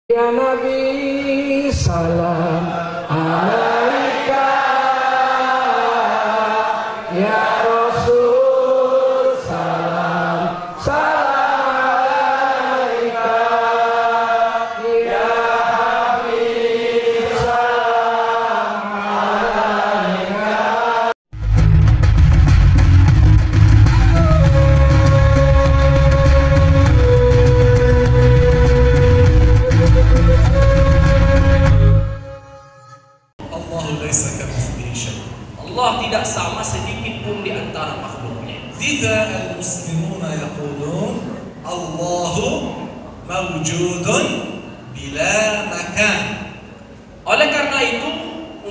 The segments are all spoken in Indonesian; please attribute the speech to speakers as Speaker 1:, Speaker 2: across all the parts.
Speaker 1: Ya Nabi salam alaika, ya Rasul salam alaika, ya Habib salam alaika.
Speaker 2: Allah tidak sama sedikit pun di antara makhluknya.
Speaker 3: Lidza al-muslimuna yaqulun Allahu mawjudun bila makan.
Speaker 2: Oleh karena itu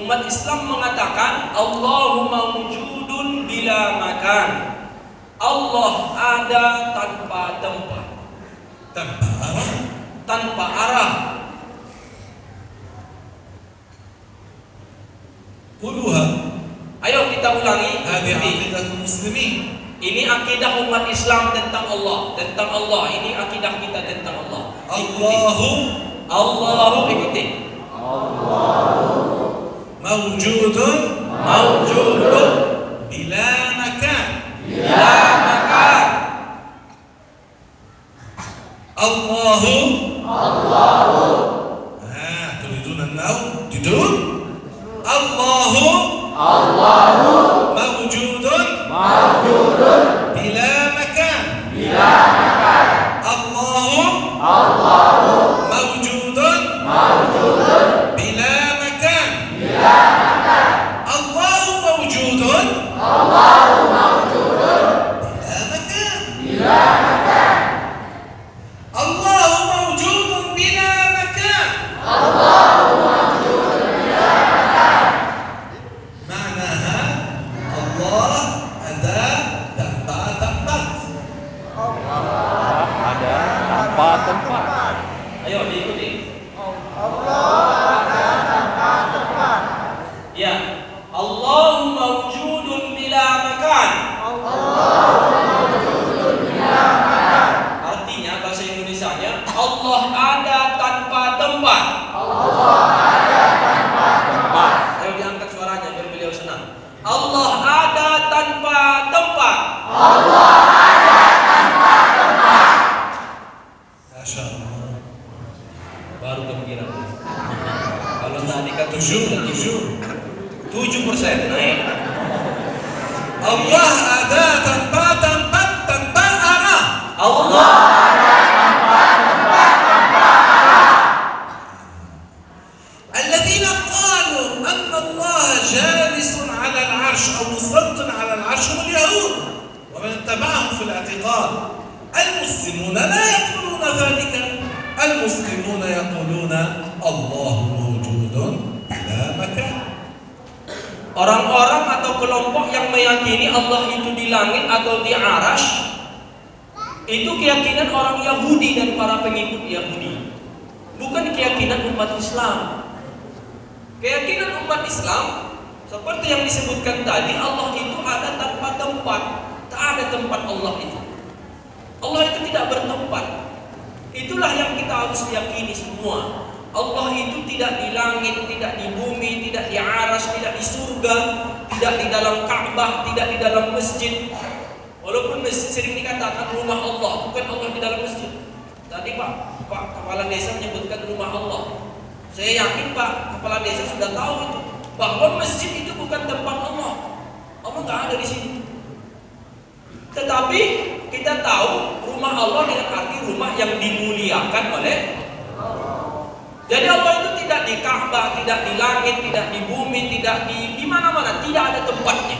Speaker 2: umat Islam mengatakan Allahu mawjudun bila makan. Allah ada tanpa tempat, tanpa arah.
Speaker 3: Quluha.
Speaker 2: Ayo kita ulangi.
Speaker 3: Hadi aqidatul muslimin.
Speaker 2: Ini akidah umat Islam tentang Allah, tentang Allah. Ini akidah kita tentang Allah. Allahu ikuti.
Speaker 3: Allahu mawjudun bila makan. Allahu turidun an-nawm judul Allahu mawjudun bila makan. Allahu mawjudun bila makan. Allahu mawjudun bila makan. Allahu mawjudun bila makan. Maknaha Allah ada tanpa tempat.
Speaker 2: Ayo diikuti. Ya, Allahu mawjudun bila makan. Artinya bahasa Indonesianya Allah ada tanpa tempat. Ayo diangkat suaranya biar beliau senang. Allah ada tanpa tempat.
Speaker 3: Masya Allah.
Speaker 2: Baru gembira. Kalau tadi kan 7% naik.
Speaker 3: Allah ada tanpa tempat, tanpa arah.
Speaker 2: Allah
Speaker 3: الذين قالوا أن الله جالس على العرش أو مسلط على العرش هم اليهود ومن اتبعهم في الاعتقاد. المسلمون لا يقولون ذلك. المسلمون يقولون الله موجود بلا مكان.
Speaker 2: orang-orang atau kelompok yang meyakini Allah itu di langit atau di arash, itu keyakinan orang Yahudi dan para pengikut Yahudi, bukan keyakinan umat Islam. Keyakinan umat Islam seperti yang disebutkan tadi, Allah itu ada tanpa tempat. Tak ada tempat Allah itu. Allah itu tidak bertempat. Itulah yang kita harus yakini semua. Allah itu tidak di langit, tidak di bumi, tidak di aras, tidak di surga, tidak di dalam Ka'bah, tidak di dalam masjid. Walaupun masjid sering dikatakan rumah Allah, bukan Allah di dalam masjid. Tadi Pak Kepala Desa menyebutkan rumah Allah. Saya yakin Pak Kepala Desa sudah tahu itu, bahwa masjid itu bukan tempat Allah. Allah nggak ada di sini. Tetapi kita tahu rumah Allah dengan arti rumah yang dimuliakan oleh Allah. Jadi Allah itu tidak di Ka'bah, tidak di langit, tidak di bumi, tidak di mana-mana, tidak ada tempatnya.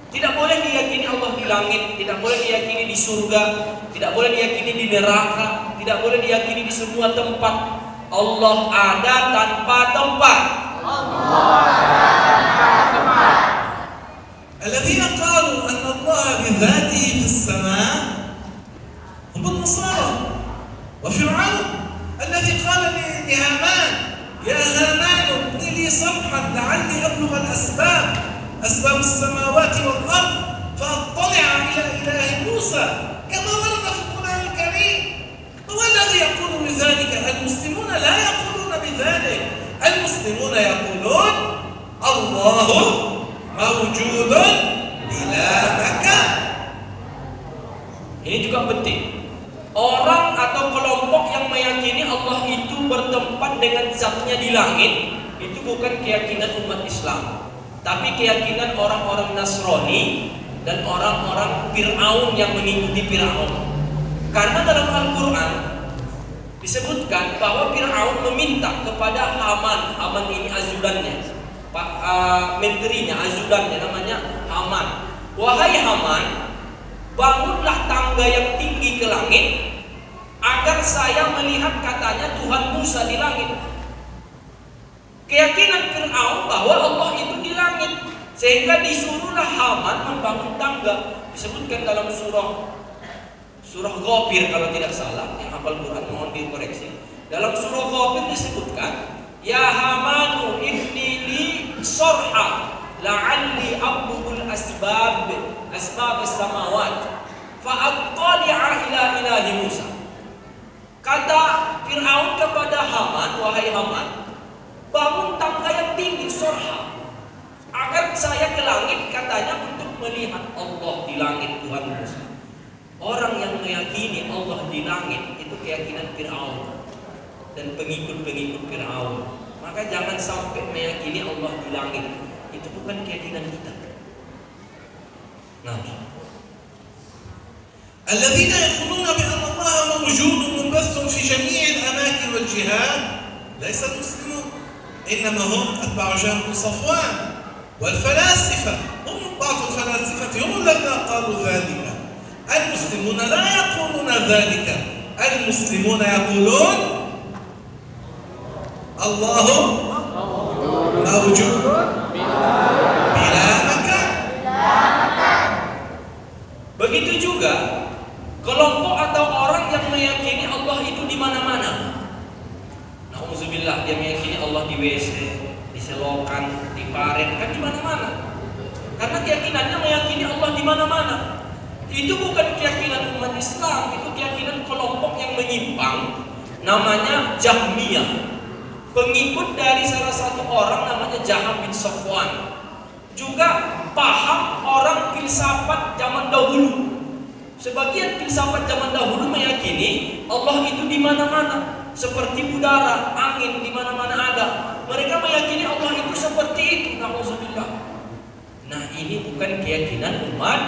Speaker 2: Tidak boleh diyakini Allah di langit, tidak boleh diyakini di surga, tidak boleh diyakini di neraka, tidak boleh diyakini di semua tempat. Allah ada tanpa tempat.
Speaker 3: الذين قالوا أن الله بذاته في السماء هم النصارى وفرعون الذي قال لهامان يا هامان ابن لي صرحا لعلي أبلغ الأسباب أسباب السماوات والأرض فأطلع إلى إله موسى كما ورد في القرآن الكريم. هو الذي يقول بذلك. المسلمون لا يقولون بذلك. المسلمون يقولون الله موجود بلا مكان.
Speaker 2: Ini juga penting. Orang atau kelompok yang meyakini Allah itu bertempat dengan zatnya di langit, itu bukan keyakinan umat Islam, tapi keyakinan orang-orang Nasrani dan orang-orang Fir'aun yang mengikuti Fir'aun. Karena dalam Al-Quran disebutkan bahwa Fir'aun meminta kepada Haman ini azudannya, menterinya, azudannya namanya Haman. Wahai Haman, bangunlah tangga yang tinggi ke langit agar saya melihat katanya Tuhan Musa di langit. Keyakinan Fir'aun bahwa Allah itu di langit, sehingga disuruhlah Haman membangun tangga. Disebutkan dalam surah Ghafir kalau tidak salah, yang hafal Quran mohon dikoreksi. Dalam surah Ghafir disebutkan, ya Hamanu ibni li sorha la'alli abdul asbab as-samawat fa'attali'a ila ilahi Musa. Kata Fir'aun kepada Haman, wahai Haman, bangun tangga yang tinggi, sorha, agar saya ke langit katanya untuk melihat Allah di langit, Tuhan Musa. Orang yang meyakini Allah di langit itu keyakinan Fir'aun dan pengikut-pengikut Fir'aun. Maka jangan sampai meyakini Allah di langit. Itu bukan keyakinan kita. Nah,
Speaker 3: الذين يقولون بأن الله موجود منبث في جميع الأماكن والجهات ليس المسلمون، إنما هم أتباع جهم بن صفوان والفلاسفة. هم بعض الفلاسفة هم الذين قالوا ذلك. المسلمون لا يقولون ذلك. المسلمون يقولون الله موجود بلا مكان.
Speaker 2: begitu juga kelompok atau orang yang meyakini Allah itu di mana-mana. Nauzubillah, dia meyakini Allah di WC, di selokan, di paret, kan di mana-mana. Karena keyakinannya meyakini Allah di mana-mana. Itu bukan keyakinan umat Islam, itu keyakinan kelompok yang menyimpang, namanya Jahmiyah. Pengikut dari salah satu orang namanya Jaham bin Safwan. Juga paham orang filsafat zaman dahulu. Sebagian filsafat zaman dahulu meyakini Allah itu di mana-mana, seperti udara, angin di mana-mana ada. Mereka meyakini Allah itu seperti itu. Nauzubillah. Nah, ini bukan keyakinan umat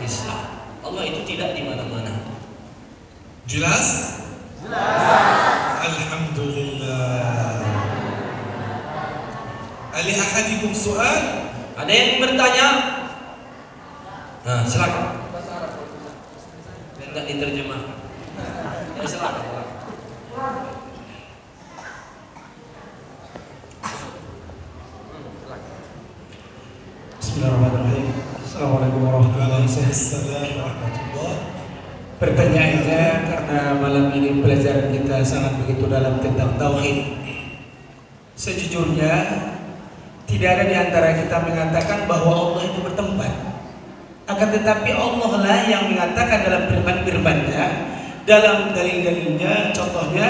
Speaker 2: Islam. Allah itu tidak di mana-mana.
Speaker 3: Jelas? Jelas. Alhamdulillah. Ali ahadikum soal?
Speaker 2: Ada yang bertanya? Nah, silakan. Enggak diterjemahkan. Ya, silakan.
Speaker 1: Bismillahirrahmanirrahim. Assalamualaikum warahmatullahi wabarakatuh. Pertanyaannya, karena malam ini pelajaran kita sangat begitu dalam tentang tauhid. Sejujurnya tidak ada di antara kita mengatakan bahwa Allah itu bertempat. Akan tetapi Allah lah yang mengatakan dalam firman-firman-Nya, dalam dalil-dalilnya, contohnya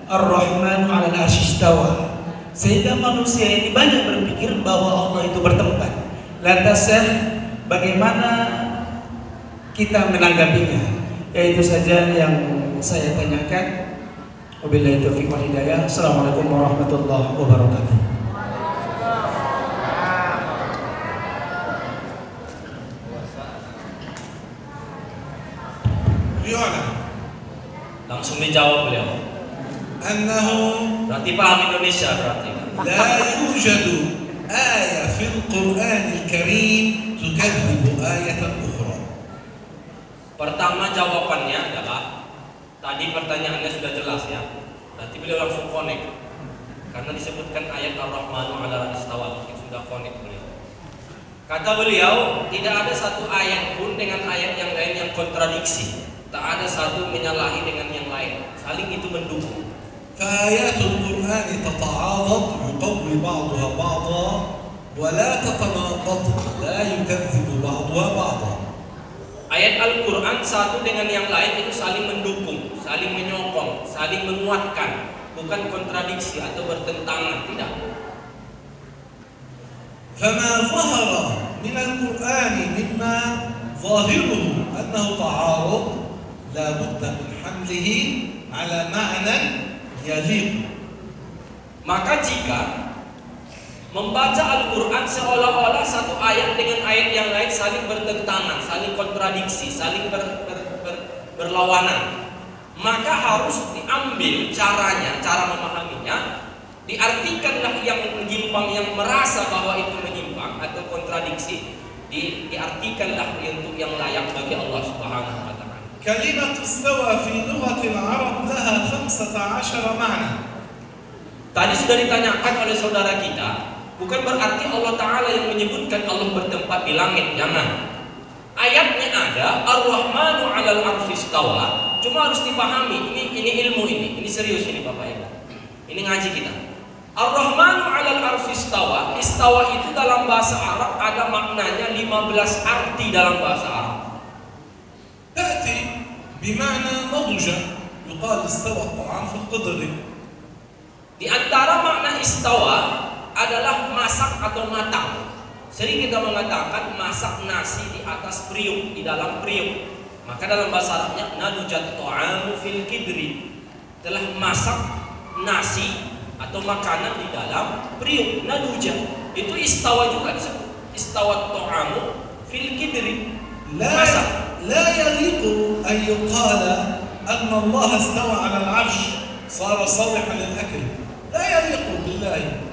Speaker 1: Ar-Rahmanu 'alal 'arsy istawa. Sehingga manusia ini banyak berpikir bahwa Allah itu bertempat. Lantas bagaimana kita menanggapinya? Itu saja yang saya tanyakan. Wabillahi taufiq wal hidayah. Assalamualaikum warahmatullahi wabarakatuh.
Speaker 2: Langsung dijawab beliau. Berarti paham Indonesia berarti.
Speaker 3: La yujadu ayah fil Qur'an al-Karim tukadzibu ayatan ukhra.
Speaker 2: Pertama jawabannya adalah, tadi pertanyaannya sudah jelas ya. Nanti beliau langsung connect. Karena disebutkan ayat Ar-Rahmanu 'alal 'arsy istawa, sudah connect beliau. Kata beliau, tidak ada satu ayat pun dengan ayat yang lain yang kontradiksi. Tak ada satu menyalahi dengan yang lain. Saling itu mendukung.
Speaker 3: فآيات القرآن تتعاضد يقوي بعضها بعضا ولا تتناقض لا يكذب بعضها بعضا.
Speaker 2: Ayat Al-Quran satu dengan yang lain itu saling mendukung, saling menyokong, saling menguatkan, bukan kontradiksi atau bertentangan, tidak.
Speaker 3: فما ظهر من القرآن مما ظاهره أنه تعارض لا بد من حمله على معنى يليق.
Speaker 2: Maka jika membaca Al-Quran seolah-olah satu ayat dengan ayat yang lain saling bertentangan, saling kontradiksi, saling berlawanan, maka harus diambil caranya, cara memahaminya, diartikanlah yang menyimpang, yang merasa bahwa itu menyimpang atau kontradiksi, diartikanlah untuk yang layak bagi Allah Subhanahu wa taala.
Speaker 3: كلمة استوى في لغة العرب لها 15 معنى.
Speaker 2: Tadi sudah ditanyakan oleh saudara kita, bukan berarti Allah Ta'ala yang menyebutkan Allah bertempat di langit, jangan. Ayatnya ada, Ar-Rahmanu 'alal 'arsy istawa. Cuma harus dipahami, ini ilmu ini serius ini Bapak Ibu. Ini ngaji kita. Ar-Rahmanu 'alal 'arsy istawa. Istawa itu dalam bahasa Arab ada maknanya 15 arti dalam bahasa Arab.
Speaker 3: تأتي بمعنى نضج، يقال استوى الطعام في القدر.
Speaker 2: Di antara makna istawa adalah masak atau matang. Sering kita mengatakan masak nasi di atas periuk, di dalam periuk. Maka dalam bahasa Arabnya nadujat ta'amu fil kidri, telah masak nasi atau makanan di dalam periuk, naduja. Itu istawa juga disebut. Istawa ta'amu fil kidri.
Speaker 3: لا يليق أن يقال أن الله استوى على العرش صار صالحا للأكل. لا يليق بالله.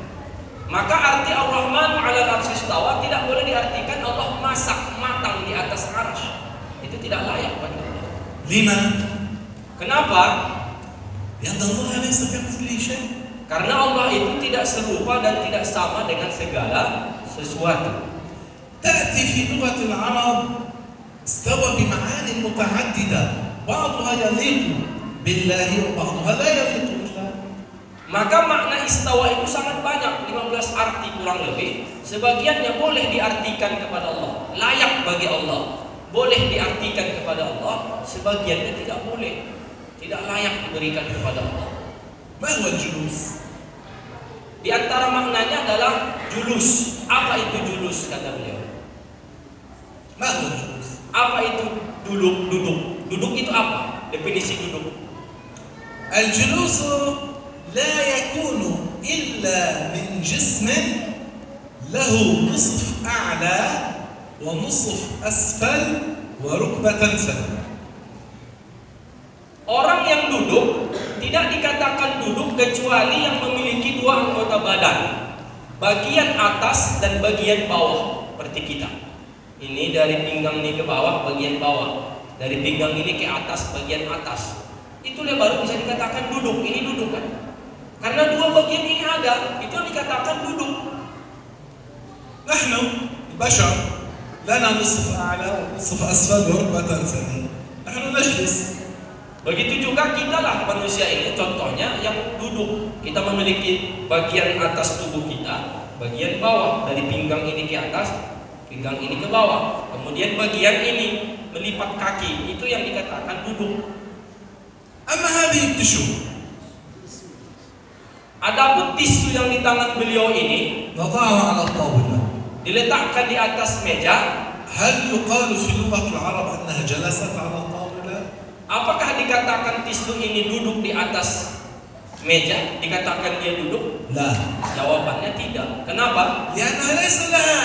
Speaker 2: Maka arti Ar-Rahmanu 'alal 'arsy istawa tidak boleh diartikan Allah masak matang di atas arsy. Itu tidak layak bagi Allah.
Speaker 3: لما؟
Speaker 2: Kenapa?
Speaker 3: لأن الله ليس كمثله شيء.
Speaker 2: Karena Allah itu tidak serupa dan tidak sama dengan segala sesuatu.
Speaker 3: تأتي في لغة العرب استوى بمعاني متعددة، بعضها يليق بالله وبعضها لا يليق بالله.
Speaker 2: Maka makna istawa itu sangat banyak, 15 arti kurang lebih. Sebagiannya boleh diartikan kepada Allah, layak bagi Allah. Boleh diartikan kepada Allah, sebagiannya tidak boleh, tidak layak diberikan kepada Allah.
Speaker 3: ما هو الجلوس؟
Speaker 2: Di antara maknanya adalah julus. Apa itu julus kata beliau?
Speaker 3: ما هو الجلوس؟
Speaker 2: Apa itu duduk? Duduk itu apa? Definisi duduk.
Speaker 3: الجلوس لا يكون إلا من جسم له نصف أعلى ونصف أسفل وركبة سفلى.
Speaker 2: Orang yang duduk tidak dikatakan duduk kecuali yang memiliki dua anggota badan, bagian atas dan bagian bawah, seperti kita. Ini dari pinggang ini ke bawah, bagian bawah. Dari pinggang ini ke atas, bagian atas. Itulah baru bisa dikatakan duduk. Ini duduk kan? Karena dua bagian ini ada, itu yang dikatakan duduk.
Speaker 3: نحن البشر لنا نصف أعلى ونصف أسفل وركبة سفلى. نحن نجلس.
Speaker 2: Begitu juga kita lah manusia ini, contohnya yang duduk. Kita memiliki bagian atas tubuh kita, bagian bawah, dari pinggang ini ke atas, pinggang ini ke bawah. Kemudian bagian ini melipat kaki, itu yang dikatakan duduk.
Speaker 3: أما هذه التشو
Speaker 2: Adapun tisu yang di tangan beliau ini
Speaker 3: نضعها على الطاولة،
Speaker 2: diletakkan di atas meja.
Speaker 3: هل يقال في لغة العرب أنها جلست على الطاولة؟
Speaker 2: Apakah dikatakan tisu ini duduk di atas meja? Dikatakan dia duduk?
Speaker 3: لا.
Speaker 2: Jawabannya tidak. Kenapa?
Speaker 3: لأنها ليس لها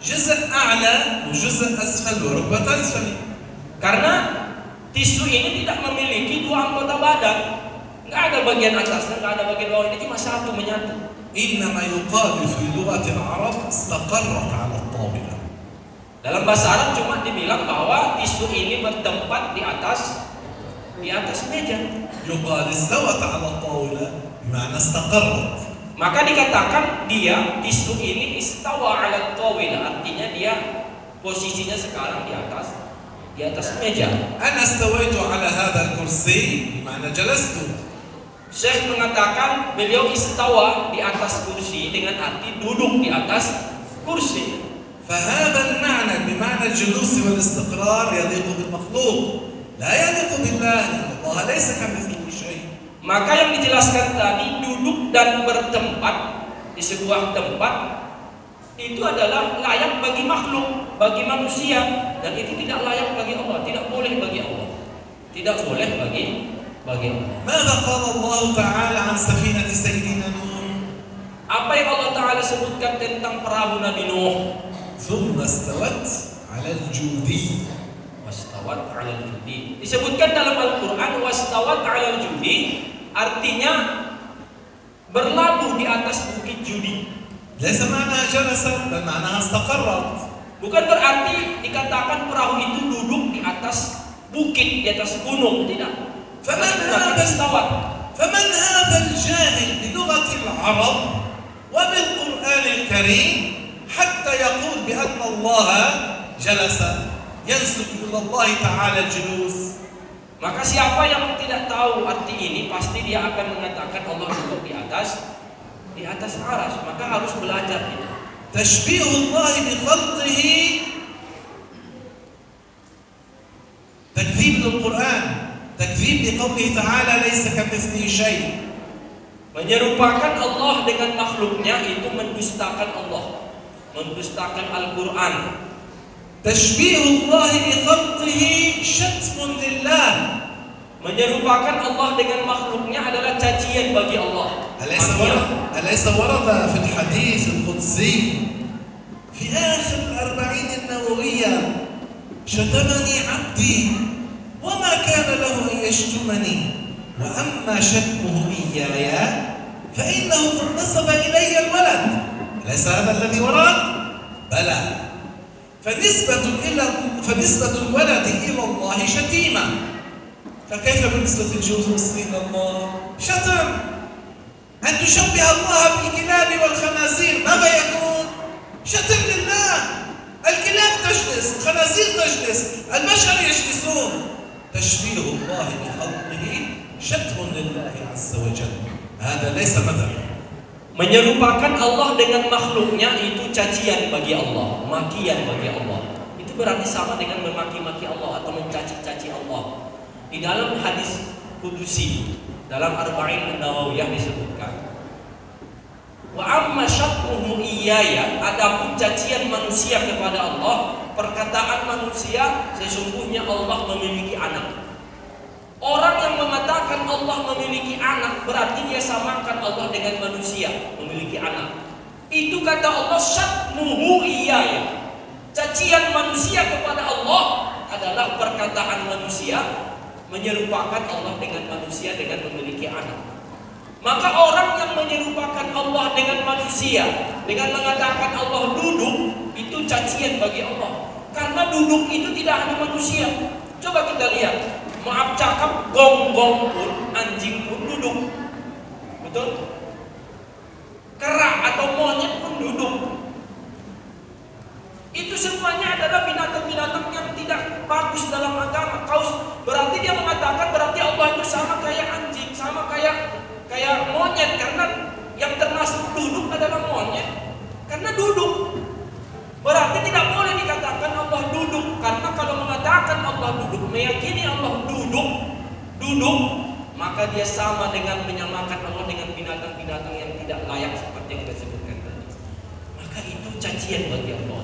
Speaker 3: جزء أعلى وجزء أسفل وركبة سفلى.
Speaker 2: Karena tisu ini tidak memiliki dua anggota badan. Nggak ada bagian atasnya, nggak ada bagian bawah, ini cuma satu menyatu.
Speaker 3: إنما يقال في لغة العرب استقرت على الطاولة.
Speaker 2: Dalam bahasa Arab cuma dibilang bahwa tisu ini bertempat di atas meja.
Speaker 3: يقال استوت على الطاولة بمعنى استقرت.
Speaker 2: Maka dikatakan dia tisu ini istawa ala tawila, artinya dia posisinya sekarang di atas meja.
Speaker 3: أنا استويت على هذا الكرسي بمعنى جلست.
Speaker 2: Syekh mengatakan beliau istawa di atas kursi dengan arti duduk di atas kursi.
Speaker 3: فهذا المعنى بمعنى الجلوس والاستقرار يليق بالمخلوق. لا يليق بالله إن الله ليس كمثله شيء.
Speaker 2: Maka yang dijelaskan tadi, duduk dan bertempat di sebuah tempat itu adalah layak bagi makhluk, bagi manusia, dan itu tidak layak bagi Allah, tidak boleh bagi Allah, tidak boleh bagi Allah.
Speaker 3: ماذا قال الله تعالى عن سفينة سيدنا نوح؟
Speaker 2: Apa yang Allah Ta'ala sebutkan tentang perahu Nabi Nuh?
Speaker 3: ثم استوت على الجودي.
Speaker 2: Wastawat 'alal judi. Disebutkan dalam Al-Qur'an wastawat 'alal judi, artinya berlabuh di atas bukit judi.
Speaker 3: ليس معناها جلست بل معناها استقرت.
Speaker 2: Bukan berarti dikatakan perahu itu duduk di atas bukit, di atas gunung, tidak.
Speaker 3: فمن هذا الجاهل بلغة العرب وبالقرآن الكريم حتى يقول بأن الله جلس ينسب إلى الله تعالى الجلوس.
Speaker 2: Maka siapa yang tidak tahu arti ini pasti dia akan mengatakan Allah duduk di atas aras. Maka harus belajar ini.
Speaker 3: تشبيه الله بخلقه تكذيب للقرآن، تكذيب لقوله تعالى ليس كمثله شيء.
Speaker 2: Menyerupakan Allah dengan makhluknya itu mendustakan Allah, mendustakan Al-Quran.
Speaker 3: تشبيه الله بخلقه شتم لله.
Speaker 2: Menyerupakan Allah dengan makhluknya adalah cacian bagi Allah.
Speaker 3: أليس ورد في الحديث القدسي في آخر 40 النووية شتمني عبدي وما كان له أن يشتمني وأما شتمه إياي فإنه قد نسب إلي الولد. أليس هذا الذي ورد؟ بلى. فنسبة الولد إلى الله شتيمة، فكيف بالنسبة للجلوس إلى الله؟ شتم. أن تشبه الله بالكلاب والخنازير ماذا يكون؟ شتم لله. الكلاب تجلس، الخنازير تجلس، البشر يجلسون. تشبيه الله بخلقه شتم لله عز وجل. هذا ليس مثلا.
Speaker 2: Menyerupakan Allah dengan makhluknya itu cacian bagi Allah, makian bagi Allah. Itu berarti sama dengan memaki-maki Allah atau mencaci-caci Allah. Di dalam hadis kudusi, dalam Arba'in An-Nawawiyah disebutkan, wa amma syatmuhu iyaya, adapun cacian manusia kepada Allah, perkataan manusia sesungguhnya Allah memiliki anak. Orang yang mengatakan Allah memiliki anak berarti dia samakan Allah dengan manusia memiliki anak. Itu kata Allah syatmuhu iyaya. Cacian manusia kepada Allah adalah perkataan manusia menyerupakan Allah dengan manusia dengan memiliki anak. Maka orang yang menyerupakan Allah dengan manusia dengan mengatakan Allah duduk, itu cacian bagi Allah. Karena duduk itu tidak hanya manusia. Coba kita lihat, maaf cakap, gonggong pun, anjing pun duduk. Betul? Kera atau monyet pun duduk. Itu semuanya adalah binatang-binatang yang tidak bagus dalam agama. Berarti dia mengatakan berarti Allah itu sama kayak anjing, sama kayak monyet, karena yang termasuk duduk adalah monyet. Karena duduk. Berarti tidak boleh dikatakan Allah duduk, karena kalau mengatakan Allah duduk, meyakini Allah duduk, maka dia sama dengan menyamakan Allah dengan binatang-binatang yang tidak layak seperti yang kita sebutkan tadi. Maka itu cacian bagi Allah.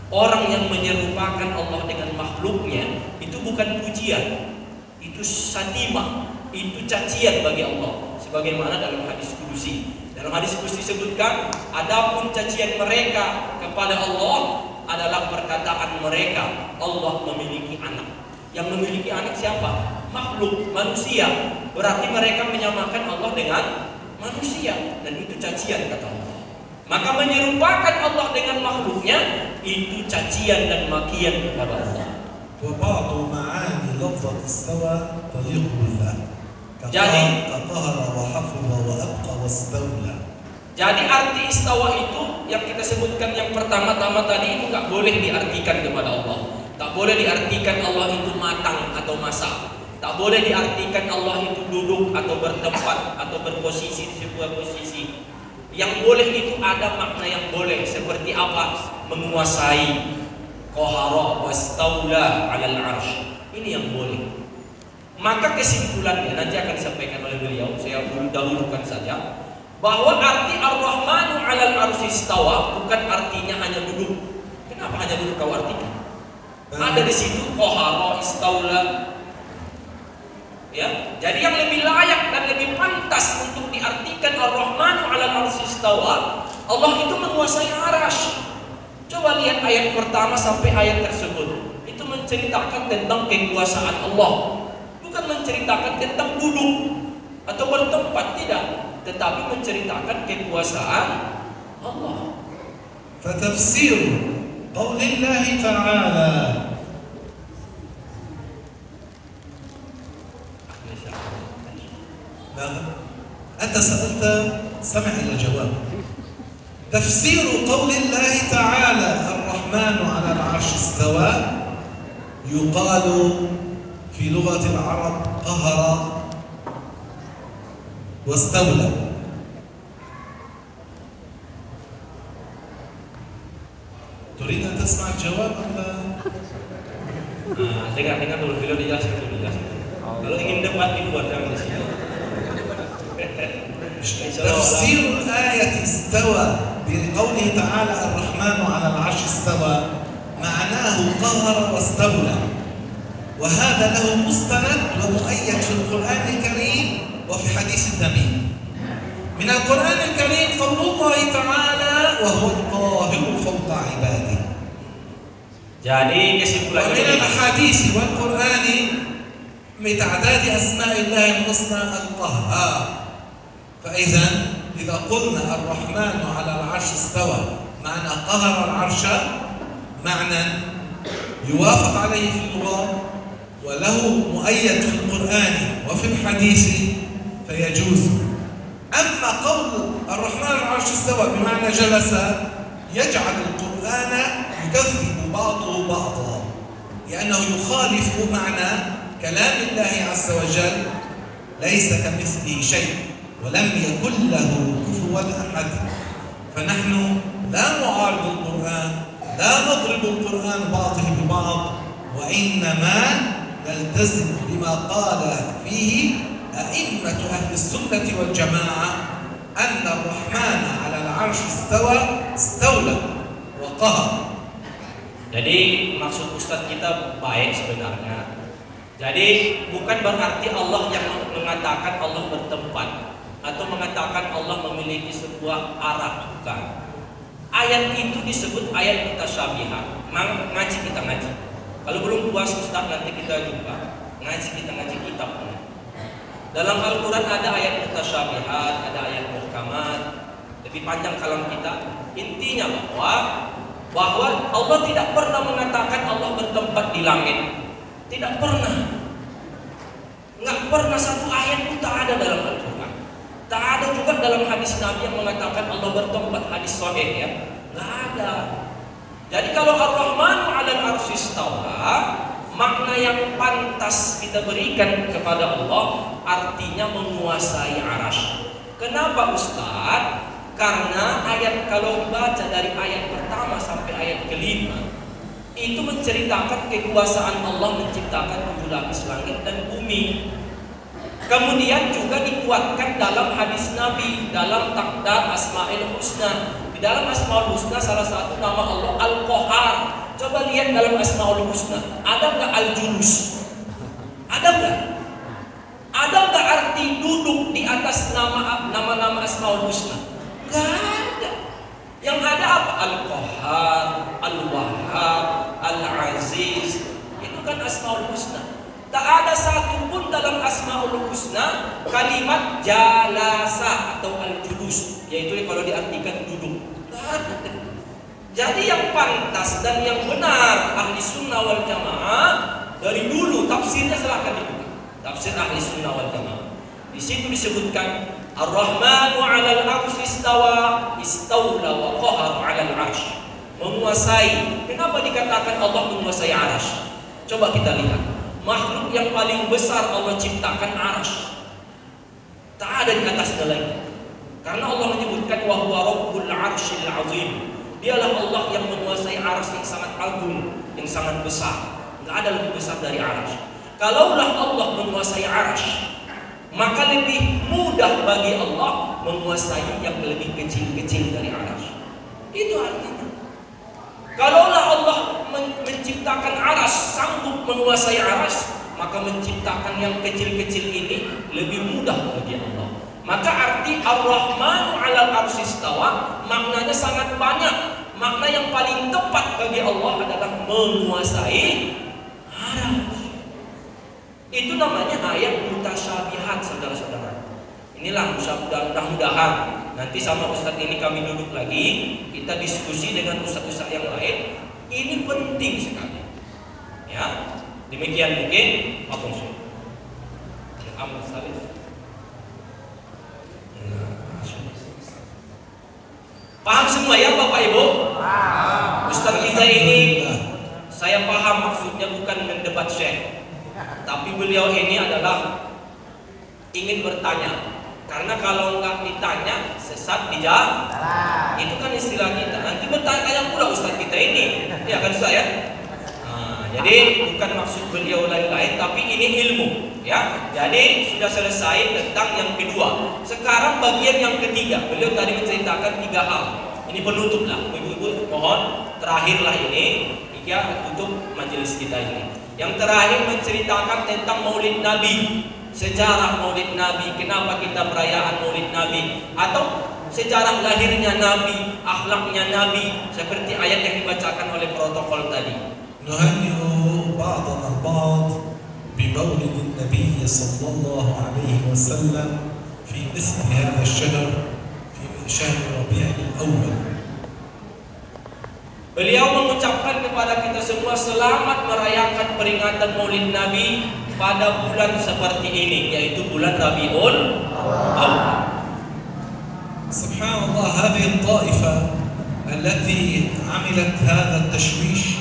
Speaker 2: Orang yang menyerupakan Allah dengan makhluknya itu bukan pujian, itu satimah, itu cacian bagi Allah. Sebagaimana dalam hadis kudusi. Dalam hadis kudusi disebutkan, adapun cacian mereka kepada Allah adalah perkataan mereka Allah memiliki anak. Yang memiliki anak siapa? Makhluk, manusia. Berarti mereka menyamakan Allah dengan manusia, dan itu cacian kata Allah. Maka menyerupakan Allah dengan makhluknya itu cacian dan makian kepada Allah.
Speaker 3: وبعض معاني لفظة استوى تليق بالله. كطهر وحفظ وأبقى واستولى.
Speaker 2: Jadi arti istawa itu yang kita sebutkan yang pertama-tama tadi itu nggak boleh diartikan kepada Allah. Tak boleh diartikan Allah itu matang atau masak. Tak boleh diartikan Allah itu duduk atau bertempat atau berposisi di sebuah posisi. Yang boleh itu ada makna yang boleh, seperti apa? Menguasai, qahara wastaula 'alal 'arsy. Ini yang boleh. Maka kesimpulannya nanti akan disampaikan oleh beliau. Saya dahulukan saja bahwa arti Ar-Rahmanu 'alal 'arsy istawa bukan artinya hanya duduk. Kenapa hanya duduk kau artikan? Ada di situ qahara, istaula. Ya, jadi yang lebih layak dan lebih pantas untuk diartikan Ar-Rahmanu 'alal 'arsy istawa, Allah itu menguasai arasy. Coba lihat ayat pertama sampai ayat tersebut. Itu menceritakan tentang kekuasaan Allah. Bukan menceritakan tentang duduk atau bertempat, tidak, tetapi menceritakan kekuasaan Allah.
Speaker 3: فتفسير قول الله تعالى أنت سألت سمع إلى جواب. تفسير قول الله تعالى الرحمن على العرش استوى يقال في لغة العرب قهر واستولى. تريد أن تسمع الجواب أم لا؟
Speaker 2: Dengar dulu, beliau dijelaskan dulu. Kalau ingin debat di luar jangan di sini.
Speaker 3: تفسير الآية استوى بقوله تعالى الرحمن على العرش استوى معناه قهر واستولى، وهذا له مستند ومؤيد في القرآن الكريم وفي حديث النبي. من القرآن الكريم قول الله تعالى وهو القاهر فوق عباده.
Speaker 2: Jadi kesimpulannya
Speaker 3: ومن الأحاديث والقرآن بتعداد أسماء الله الحسنى القهار. فإذا إذا قلنا الرحمن على العرش استوى معنى قهر العرش، معنى يوافق عليه في اللغة وله مؤيد في القرآن وفي الحديث فيجوز. أما قول الرحمن على العرش استوى بمعنى جلس يجعل القرآن يكذب بعضه بعضا، لأنه يخالف معنى كلام الله عز وجل ليس كمثله شيء ولم يكن له كفوا أحد. فنحن لا نعارض القرآن، لا نضرب القرآن بعضه ببعض، وإنما نلتزم بما قال فيه أئمة أهل السنة والجماعة أن الرحمن على العرش استولى وقهر.
Speaker 2: Jadi maksud Ustadz kita baik sebenarnya. Jadi bukan berarti Allah yang mengatakan Allah bertempat atau mengatakan Allah memiliki sebuah arah, bukan. Ayat itu disebut ayat mutasyabihat. Ngaji kita ngaji. Kalau belum puas Ustaz nanti kita jumpa. Kita ngaji kitabnya. Dalam Al-Quran ada ayat mutasyabihat, ada ayat muhkamat. Lebih panjang kalam kita. Intinya bahwa Allah tidak pernah mengatakan Allah bertempat di langit. Tidak pernah. Nggak pernah satu ayat pun tak ada dalam Al-Quran. Tak ada juga dalam hadis Nabi yang mengatakan Allah bertempat, hadis sahih ya. Nggak ada. Jadi kalau Ar-Rahmanu 'alal 'arsy istawa, makna yang pantas kita berikan kepada Allah artinya menguasai arasy. Kenapa Ustaz? Karena ayat kalau baca dari ayat pertama sampai ayat kelima itu menceritakan kekuasaan Allah menciptakan 7 lapis langit dan bumi. Kemudian juga dikuatkan dalam hadis Nabi dalam takdar Asmaul Husna. Di dalam Asmaul Husna salah satu nama Allah Al-Qahar. Coba lihat dalam Asmaul Husna, ada nggak Al-Julus? Ada nggak? Ada nggak arti duduk di atas nama-nama Asmaul Husna? Nggak ada. Yang ada apa? Al-Qahar, Al-Wahhab, Al-Aziz. Itu kan Asmaul Husna. Tak ada satu pun dalam Asmaul Husna kalimat jalasa atau al-julus, yaitu kalau diartikan duduk. Tak ada. Jadi yang pantas dan yang benar ahli sunnah wal jamaah dari dulu tafsirnya silahkan dibuka. Tafsir ahli sunnah wal jamaah. Di situ disebutkan Ar-Rahmanu 'alal 'arsy istawa, istaula wa qahara 'alal 'arsy. Menguasai. Kenapa dikatakan Allah menguasai arasy? Coba kita lihat. Makhluk yang paling besar Allah ciptakan arasy. Tak ada di atasnya lagi. Karena Allah menyebutkan wa huwa rabbul 'arsyil 'azim. Dialah Allah yang menguasai arasy yang sangat agung, yang sangat besar. Enggak ada lebih besar dari arasy. Kalaulah Allah menguasai arasy, maka lebih mudah bagi Allah menguasai yang lebih kecil-kecil dari arasy. Itu artinya. Kalaulah Allah menciptakan arasy, sanggup menguasai arasy, maka menciptakan yang kecil-kecil ini lebih mudah bagi Allah. Maka arti Ar-Rahmanu 'alal 'arsy istawa maknanya sangat banyak. Makna yang paling tepat bagi Allah adalah menguasai arasy. Itu namanya ayat mutasyabihat, saudara-saudara. Inilah mudah-mudahan nanti sama Ustadz ini kami duduk lagi, kita diskusi dengan ustadz-ustadz yang lain. Ini penting sekali. Ya, demikian mungkin Abang Syekh. Amal salih. Paham semua ya Bapak Ibu? Ustadz kita ini saya paham maksudnya bukan mendebat Syekh, tapi beliau ini adalah ingin bertanya. Karena kalau nggak ditanya sesat di jalan. Itu kan istilah kita. Nanti bertanya pula Ustadz kita ini, ya kan Ustadz ya? Jadi bukan maksud beliau lain-lain, tapi ini ilmu, ya. Jadi sudah selesai tentang yang kedua. Sekarang bagian yang ketiga. Beliau tadi menceritakan 3 hal. Ini penutup lah, ibu-ibu. Mohon terakhirlah ini, ya, tutup majelis kita ini. Yang terakhir menceritakan tentang Maulid Nabi, sejarah Maulid Nabi, kenapa kita perayaan Maulid Nabi, atau sejarah lahirnya Nabi, akhlaknya Nabi, seperti ayat yang dibacakan oleh protokol tadi.
Speaker 3: نهنئ بعضنا البعض بمولد النبي صلى الله عليه وسلم في مثل هذا الشهر في شهر ربيع الأول.
Speaker 2: Beliau mengucapkan kepada kita semua selamat merayakan peringatan Maulid Nabi pada bulan seperti ini, yaitu bulan Rabiul Awal.
Speaker 3: سبحان الله هذه الطائفة التي عملت هذا التشويش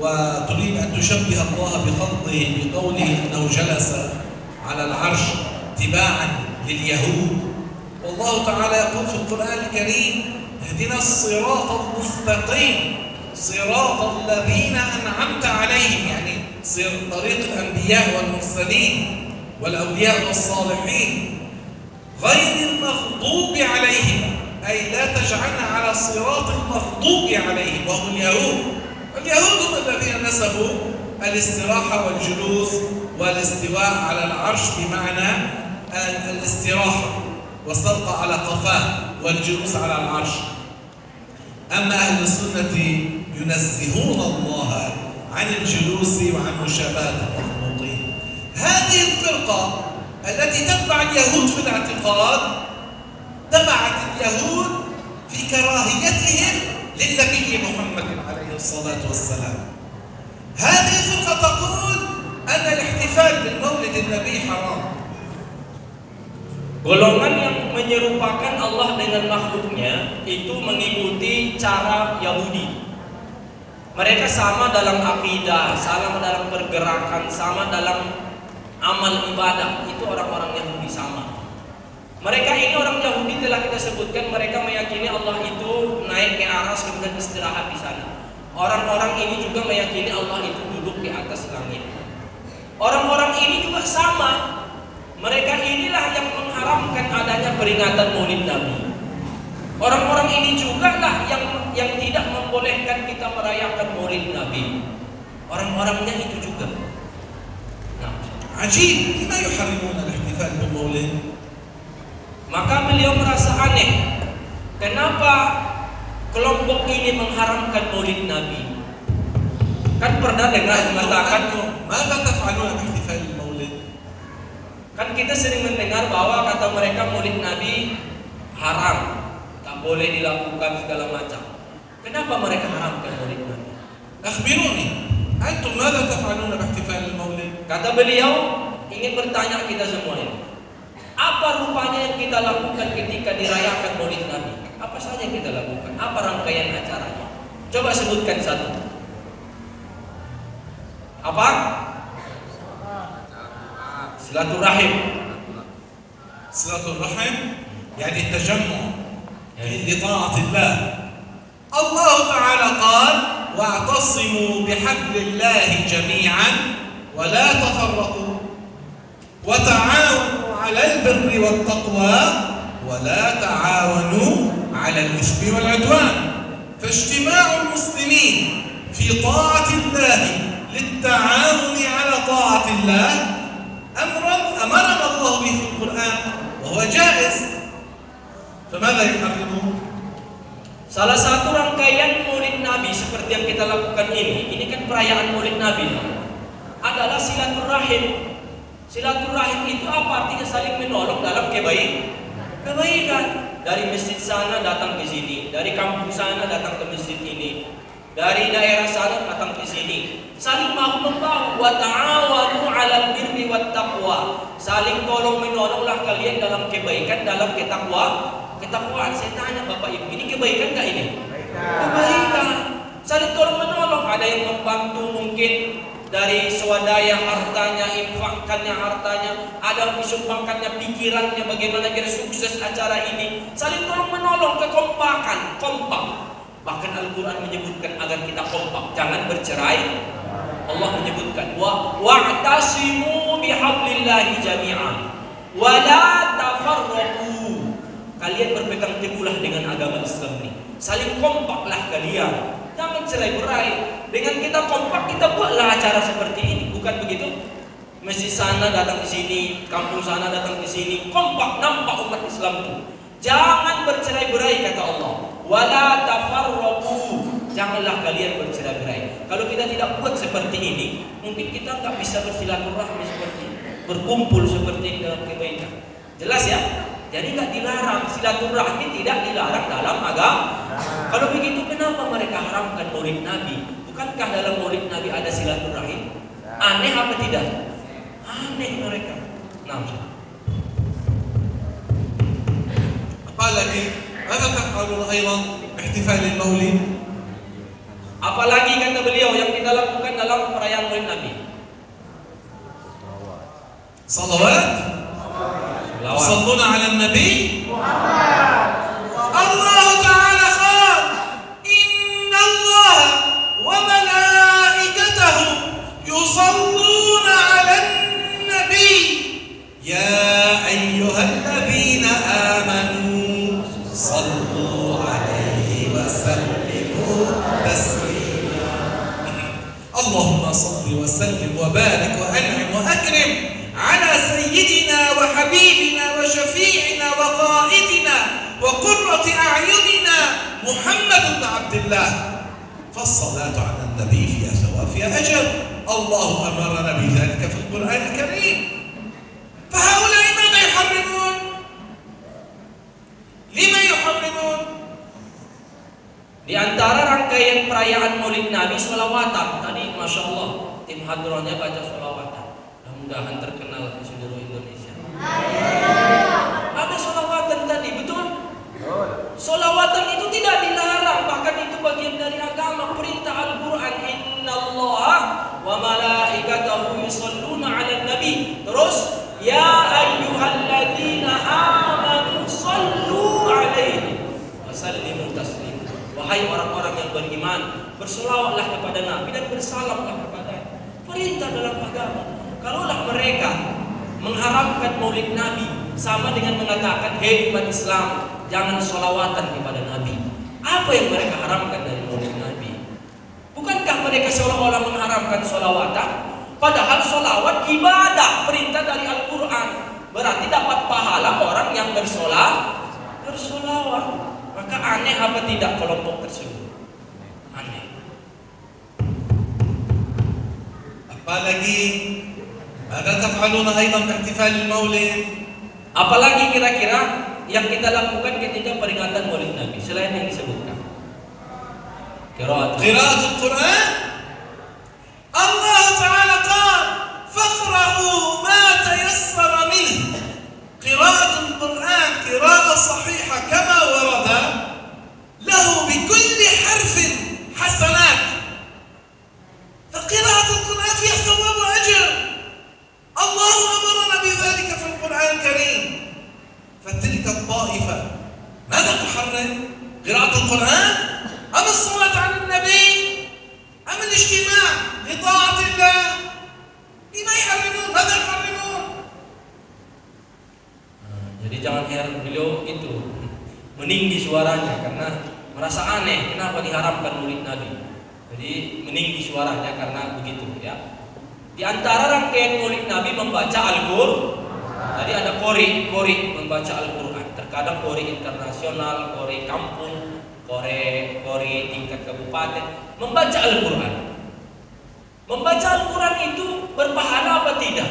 Speaker 3: وتريد أن تشبه الله بخلقه بقوله أنه جلس على العرش تباعا لليهود. والله تعالى يقول في القرآن الكريم اهدنا الصراط المستقيم صراط الذين أنعمت عليهم، يعني طريق الأنبياء والمرسلين والأولياء والصالحين، غير المغضوب عليهم، أي لا تجعلنا على صراط المغضوب عليهم وهم اليهود. اليهود هم الذين نسبوا الاستراحة والجلوس والاستواء على العرش بمعنى الاستراحة والسلطة على قفاه والجلوس على العرش. أما أهل السنة ينزهون الله عن الجلوس وعن مشابهة المخلوقين. هذه الفرقة التي تتبع اليهود في الاعتقاد تبعت اليهود في كراهيتهم للنبي محمد عليه الصلاة والسلام. هذه الفرقة تقول أن الاحتفال بالمولد النبي حرام.
Speaker 2: Golongan yang menyerupakan Allah dengan makhluknya itu mengikuti cara Yahudi. Mereka sama dalam akidah, sama dalam pergerakan, sama dalam amal ibadah. Itu orang-orang Yahudi sama. Mereka ini orang Yahudi telah kita sebutkan, mereka meyakini Allah itu naik ke aras kemudian istirahat di sana. Orang-orang ini juga meyakini Allah itu duduk di atas langit. Orang-orang ini juga sama. Mereka inilah yang mengharamkan adanya peringatan Maulid Nabi. Orang-orang ini juga lah yang tidak membolehkan kita merayakan Maulid Nabi. Orang-orangnya itu juga. Nah,
Speaker 3: عجيب لما يحرمون الاحتفال بالمولد؟
Speaker 2: maka beliau merasa aneh. Kenapa kelompok ini mengharamkan Maulid Nabi? Kan pernah dengar mengatakan,
Speaker 3: ماذا تفعلون باحتفال المولد؟
Speaker 2: kan kita sering mendengar bahwa kata mereka Maulid Nabi haram, tak boleh dilakukan segala macam. Kenapa mereka haramkan Maulid Nabi?
Speaker 3: أخبروني أنتم ماذا تفعلون باحتفال المولد؟
Speaker 2: Kata beliau ingin bertanya kita semua ini. Apa rupanya yang kita lakukan ketika dirayakan Maulid Nabi? Apa saja yang kita lakukan? Apa rangkaian acaranya? Coba sebutkan satu. Apa? Silaturahim.
Speaker 3: Silaturahim يعني التجمع لطاعة الله. الله تعالى قال واعتصموا بحبل الله جميعا ولا تفرقوا وتعاونوا على البر والتقوى ولا تعاونوا على الإثم والعدوان. فاجتماع المسلمين في طاعة الله للتعاون على طاعة الله أمرنا الله به في القرآن وهو جائز. فماذا يحرمه؟
Speaker 2: Salah satu rangkaian Maulid Nabi seperti yang kita lakukan ini kan perayaan Maulid Nabi, adalah silaturahim. Silaturahim itu apa artinya? Saling menolong dalam kebaikan. Dari masjid sana datang ke sini, dari kampung sana datang ke masjid ini, dari daerah sana datang ke sini. Saling bahu membahu. Wa ta'awanu 'alal birri wat taqwa. Saling tolong menolonglah kalian dalam kebaikan, dalam ketakwaan. Saya tanya Bapak Ibu, ini kebaikan enggak ini? Kebaikan. Saling tolong menolong. Ada yang membantu mungkin dari swadaya hartanya, infakkannya hartanya, ada disumbangkannya pikirannya bagaimana biar sukses acara ini. Saling tolong menolong, kekompakan, kompak. Bahkan Al-Quran menyebutkan agar kita kompak, jangan bercerai. Allah menyebutkan wa'tasimu bihablillahi jami'an wa la tafarraqu. Kalian berpegang teguhlah dengan agama Islam ini. Saling kompaklah kalian. Jangan cerai-berai. Dengan kita kompak, kita buatlah acara seperti ini. Bukan begitu? Masjid sana datang ke sini, kampung sana datang ke sini. Kompak, nampak umat Islam itu. Jangan bercerai-berai kata Allah. Wala tafarraqu. Janganlah kalian bercerai-berai. Kalau kita tidak buat seperti ini, mungkin kita nggak bisa bersilaturahmi seperti ini, berkumpul seperti ini dalam kebaikan. Jelas ya? Jadi nggak dilarang, silaturahmi tidak dilarang dalam agama. Kalau begitu kenapa mereka haramkan Maulid Nabi? Bukankah dalam Maulid Nabi ada silaturahim? Aneh apa tidak? Aneh mereka. Nah,
Speaker 3: apalagi ماذا تفعلون أيضا باحتفال المولد؟
Speaker 2: apalagi kata beliau yang kita lakukan dalam perayaan Maulid Nabi?
Speaker 3: صلوات. يصلون على النبي. الله تعالى قال إن الله وملائكته يصلون على النبي يا أيها الذين آمنوا صلوا عليه وسلموا تسليما. اللهم صل وسلم وبارك وأنعم وأكرم على سيدنا وحبيبنا وشفيعنا وقائدنا وقرة أعيننا محمد بن عبد الله. فالصلاة على النبي فيها ثواب فيها أجر. الله أمرنا بذلك في القرآن الكريم. فهؤلاء ماذا يحرمون؟ لما يحرمون؟
Speaker 2: Di antara rangkaian perayaan Maulid Nabi sholawatan. Tadi Masya Allah tim hadrohnya baca sholawatan. Mudah-mudahan terkenal di seluruh Indonesia. Ada sholawatan tadi, betul? Sholawatan itu tidak dilarang, bahkan itu bagian dari agama. Perintah Al-Quran, Innallaha wa malaikatahu yusholluna 'alan nabi. Terus, ya ayyuhalladzina amanu shollu 'alaihi wa sallimu taslima. Wahai orang-orang yang beriman, bersolawatlah kepada Nabi dan bersalamlah kepadanya. Perintah dalam agama. Kalaulah mereka mengharapkan Maulid Nabi sama dengan mengatakan, hei umat Islam, jangan sholawatan kepada Nabi. Apa yang mereka haramkan dari Maulid Nabi? Bukankah mereka seolah-olah mengharamkan sholawatan? Padahal sholawat ibadah, perintah dari Al-Quran. Berarti dapat pahala orang yang bersolawat. Maka aneh apa tidak kelompok tersebut? Aneh.
Speaker 3: Apalagi ماذا تفعلون أيضا باحتفال المولد؟
Speaker 2: Apalagi kira-kira yang kita lakukan ketika peringatan Maulid Nabi selain yang disebutkan? Qiraatul
Speaker 3: Quran. Allah Ta'ala قال فاقرأوا ما تيسر منه. قراءة القرآن قراءة صحيحة كما ورد له بكل حرف حسنات. فقراءة القرآن فيها ثواب وأجر. الله أمرنا بذلك في القرآن الكريم. فتلك الطائفة ماذا تحرم؟ قراءة القرآن أم الصلاة على النبي أم الاجتماع لطاعة الله؟
Speaker 2: beliau itu meninggi suaranya karena merasa aneh kenapa diharamkan maulid Nabi. Jadi meninggi suaranya karena begitu ya. Di antara rangkaian maulid Nabi membaca Al-Qur'an. Tadi ada kori membaca Al-Qur'an. Terkadang kori internasional, kori kampung, kori tingkat kabupaten membaca Al-Qur'an. Membaca Al-Qur'an itu berpahala apa tidak?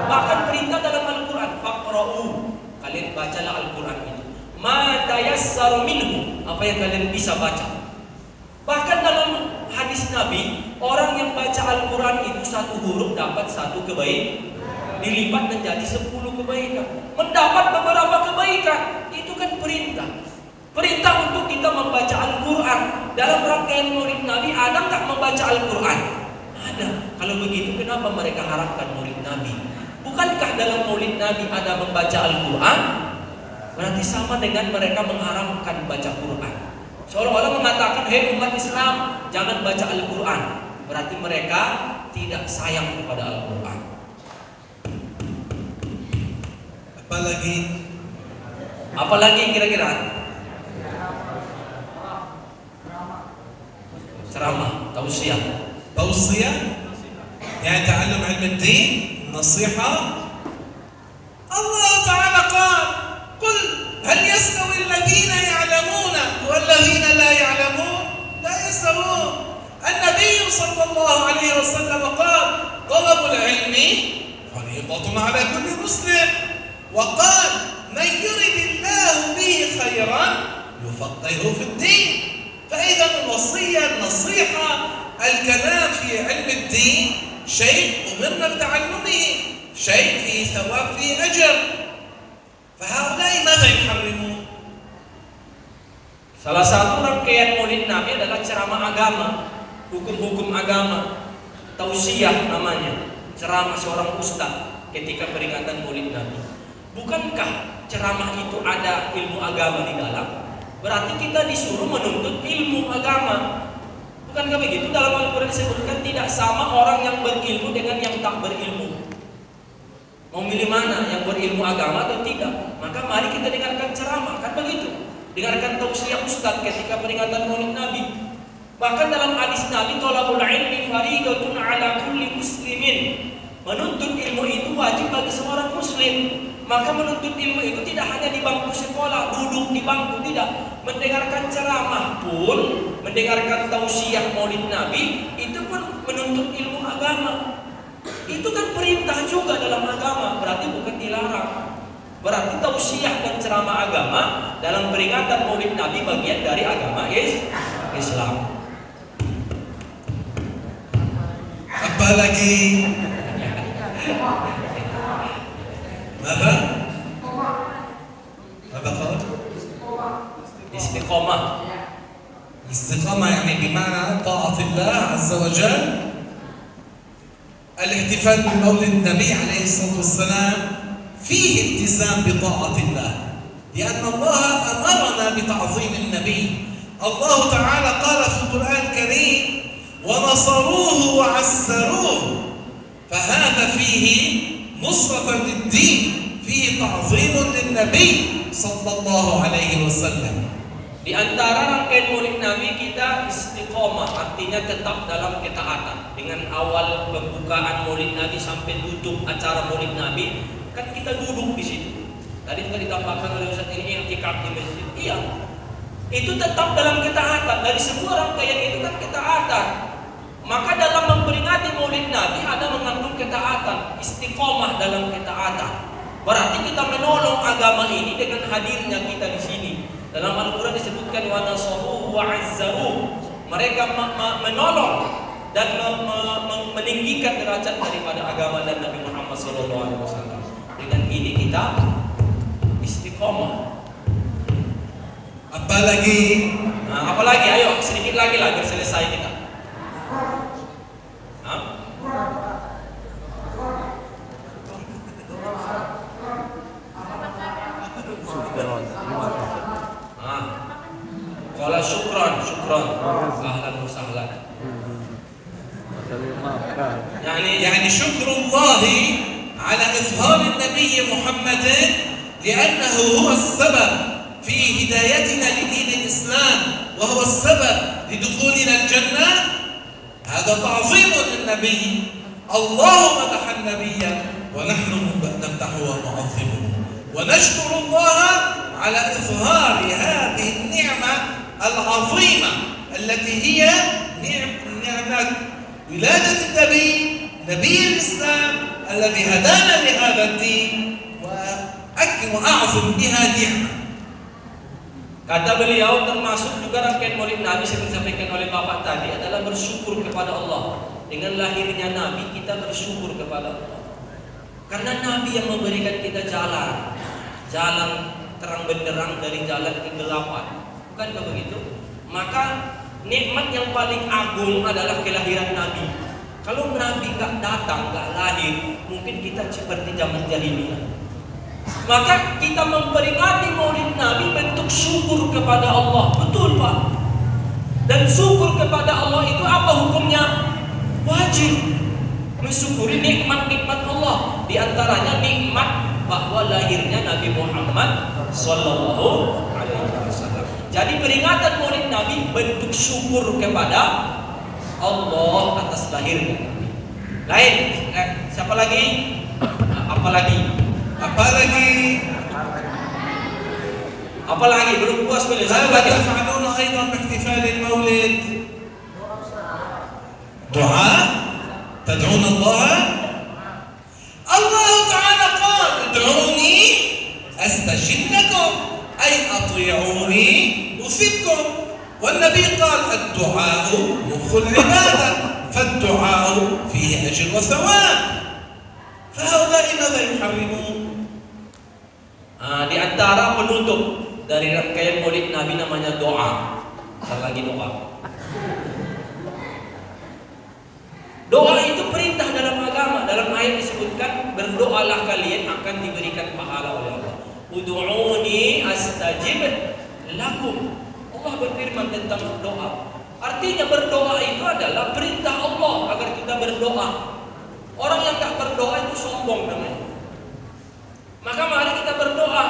Speaker 2: Bahkan perintah dalam Al-Qur'an, faqra'u, kalian bacalah Al-Qur'an itu. Ma tayassaru minhu, apa yang kalian bisa baca. Bahkan dalam hadis Nabi, orang yang baca Al-Quran itu satu huruf dapat satu kebaikan, dilipat menjadi 10 kebaikan, mendapat beberapa kebaikan. Itu kan perintah. Perintah untuk kita membaca Al-Quran. Dalam rangkaian maulid Nabi ada nggak membaca Al-Quran? Ada. Kalau begitu kenapa mereka harapkan maulid Nabi? Bukankah dalam maulid Nabi ada membaca Al-Quran? Berarti sama dengan mereka mengharamkan baca Quran. Seolah-olah mengatakan, hei umat Islam, jangan baca Al-Quran. Berarti mereka tidak sayang kepada Al-Quran. Apalagi kira-kira? Ceramah, tausiah.
Speaker 3: توصية يعني تعلم علم الدين نصيحة. الله تعالى قال قل هل يستوي الذين يعلمون والذين لا يعلمون؟ لا يستوون. النبي صلى الله عليه وسلم قال طلب العلم فريضة على كل مسلم، وقال من يرد الله به خيرا يفقهه في الدين. فإذا الوصية النصيحة الكلام في علم الدين شيء أمرنا بتعلمه، شيء فيه ثواب فيه أجر. فهؤلاء ماذا يحرمون؟
Speaker 2: Salah satu rangkaian maulid Nabi adalah ceramah agama, hukum-hukum agama, tausiah namanya, ceramah seorang ustaz ketika peringatan maulid Nabi. Bukankah ceramah itu ada ilmu agama di dalam? Berarti kita disuruh menuntut ilmu agama. Bukankah begitu? Dalam Al-Quran disebutkan tidak sama orang yang berilmu dengan yang tak berilmu. Mau milih mana, yang berilmu agama atau tidak? Maka mari kita dengarkan ceramah, kan begitu. Dengarkan tausiah ustaz ketika peringatan maulid Nabi. Bahkan dalam hadis Nabi, thalabul ilmi faridatun ala kulli muslimin. Menuntut ilmu itu wajib bagi seorang muslim. Maka menuntut ilmu itu tidak hanya di bangku sekolah, duduk di bangku, tidak. Mendengarkan ceramah pun, mendengarkan tausiah maulid Nabi, itu pun menuntut ilmu agama. Itu kan perintah juga dalam agama, berarti bukan dilarang. Berarti tausiah dan ceramah agama dalam peringatan maulid Nabi bagian dari agama Islam.
Speaker 3: Apa lagi? ماذا؟ ماذا قال؟
Speaker 2: Istiqomah.
Speaker 3: الاستقامة يعني بمعنى طاعة الله عز وجل. الاحتفال بمولد النبي عليه الصلاة والسلام فيه التزام بطاعة الله، لأن الله أمرنا بتعظيم النبي. الله تعالى قال في القرآن الكريم ونصروه وعزروه، فهذا فيه نصرة للدين، فيه تعظيم للنبي صلى الله عليه وسلم.
Speaker 2: Di antara rangkaian maulid Nabi kita istiqomah, artinya tetap dalam ketaatan. Dengan awal pembukaan maulid Nabi sampai tutup acara maulid Nabi, kan kita duduk di situ. Tadi juga ditambahkan oleh Ustaz ini i'tikaf di masjid. Iya, itu tetap dalam ketaatan. Dari semua rangkaian itu kan ketaatan. Maka dalam memperingati maulid Nabi ada mengandung ketaatan, istiqomah dalam ketaatan. Berarti kita menolong agama ini dengan hadirnya kita di sini. Dalam Al-Quran disebutkan wa nasaruhu wa azzaruhu. Mereka menolong dan meninggikan derajat daripada agama dan Nabi Muhammad SAW. Dengan ini kita istiqomah.
Speaker 3: Apalagi?
Speaker 2: Nah, apalagi? Ayo sedikit lagi lah biar selesai kita. Qala syukran, ahlan wa sahlan.
Speaker 3: يعني شكر الله على إظهار النبي محمد لأنه هو السبب في هدايتنا لدين الإسلام وهو السبب لدخولنا الجنة. هذا تعظيم للنبي. الله مدح النبي ونحن نمدحه ونعظمه ونشكر الله على إظهار هذه النعمة العظيمة التي هي نعمة ولادة النبي، نبي الإسلام الذي هدانا لهذا الدين وأعظم بها نعمة.
Speaker 2: Kata beliau, termasuk juga rangkaian maulid Nabi seperti disampaikan oleh Bapak tadi adalah bersyukur kepada Allah. Dengan lahirnya Nabi kita bersyukur kepada Allah. Karena Nabi yang memberikan kita jalan terang benderang dari jalan kegelapan. Bukankah begitu? Maka nikmat yang paling agung adalah kelahiran Nabi. Kalau Nabi nggak datang, nggak lahir, mungkin kita seperti zaman jahiliyah. Maka kita memperingati maulid Nabi bentuk syukur kepada Allah. Betul Pak. Dan syukur kepada Allah itu apa hukumnya? Wajib mensyukuri nikmat-nikmat Allah. Di antaranya nikmat bahwa lahirnya Nabi Muhammad Sallallahu Alaihi Wasallam. Jadi peringatan maulid Nabi bentuk syukur kepada Allah atas lahirnya Nabi. Lain, siapa lagi? Apalagi belum puas beliau.
Speaker 3: ماذا تفعلون أيضا باحتفال المولد؟ دعاء؟ تدعون الله؟ الله تعالى قال ادعوني أستجب لكم، أي أطيعوني أثبكم. والنبي قال الدعاء مخ العبادة، فالدعاء فيه أجر وثواب. فهؤلاء ماذا يحرمون؟
Speaker 2: Di antara penutup dari rangkaian maulid Nabi namanya doa. Lagi doa. Doa itu perintah dalam agama. Dalam ayat disebutkan berdoalah kalian akan diberikan pahala oleh Allah. Ud'uni astajib lakum. Allah berfirman tentang doa. Artinya berdoa itu adalah perintah Allah agar kita berdoa. Orang yang tak berdoa itu sombong namanya. Maka mari kita berdoa.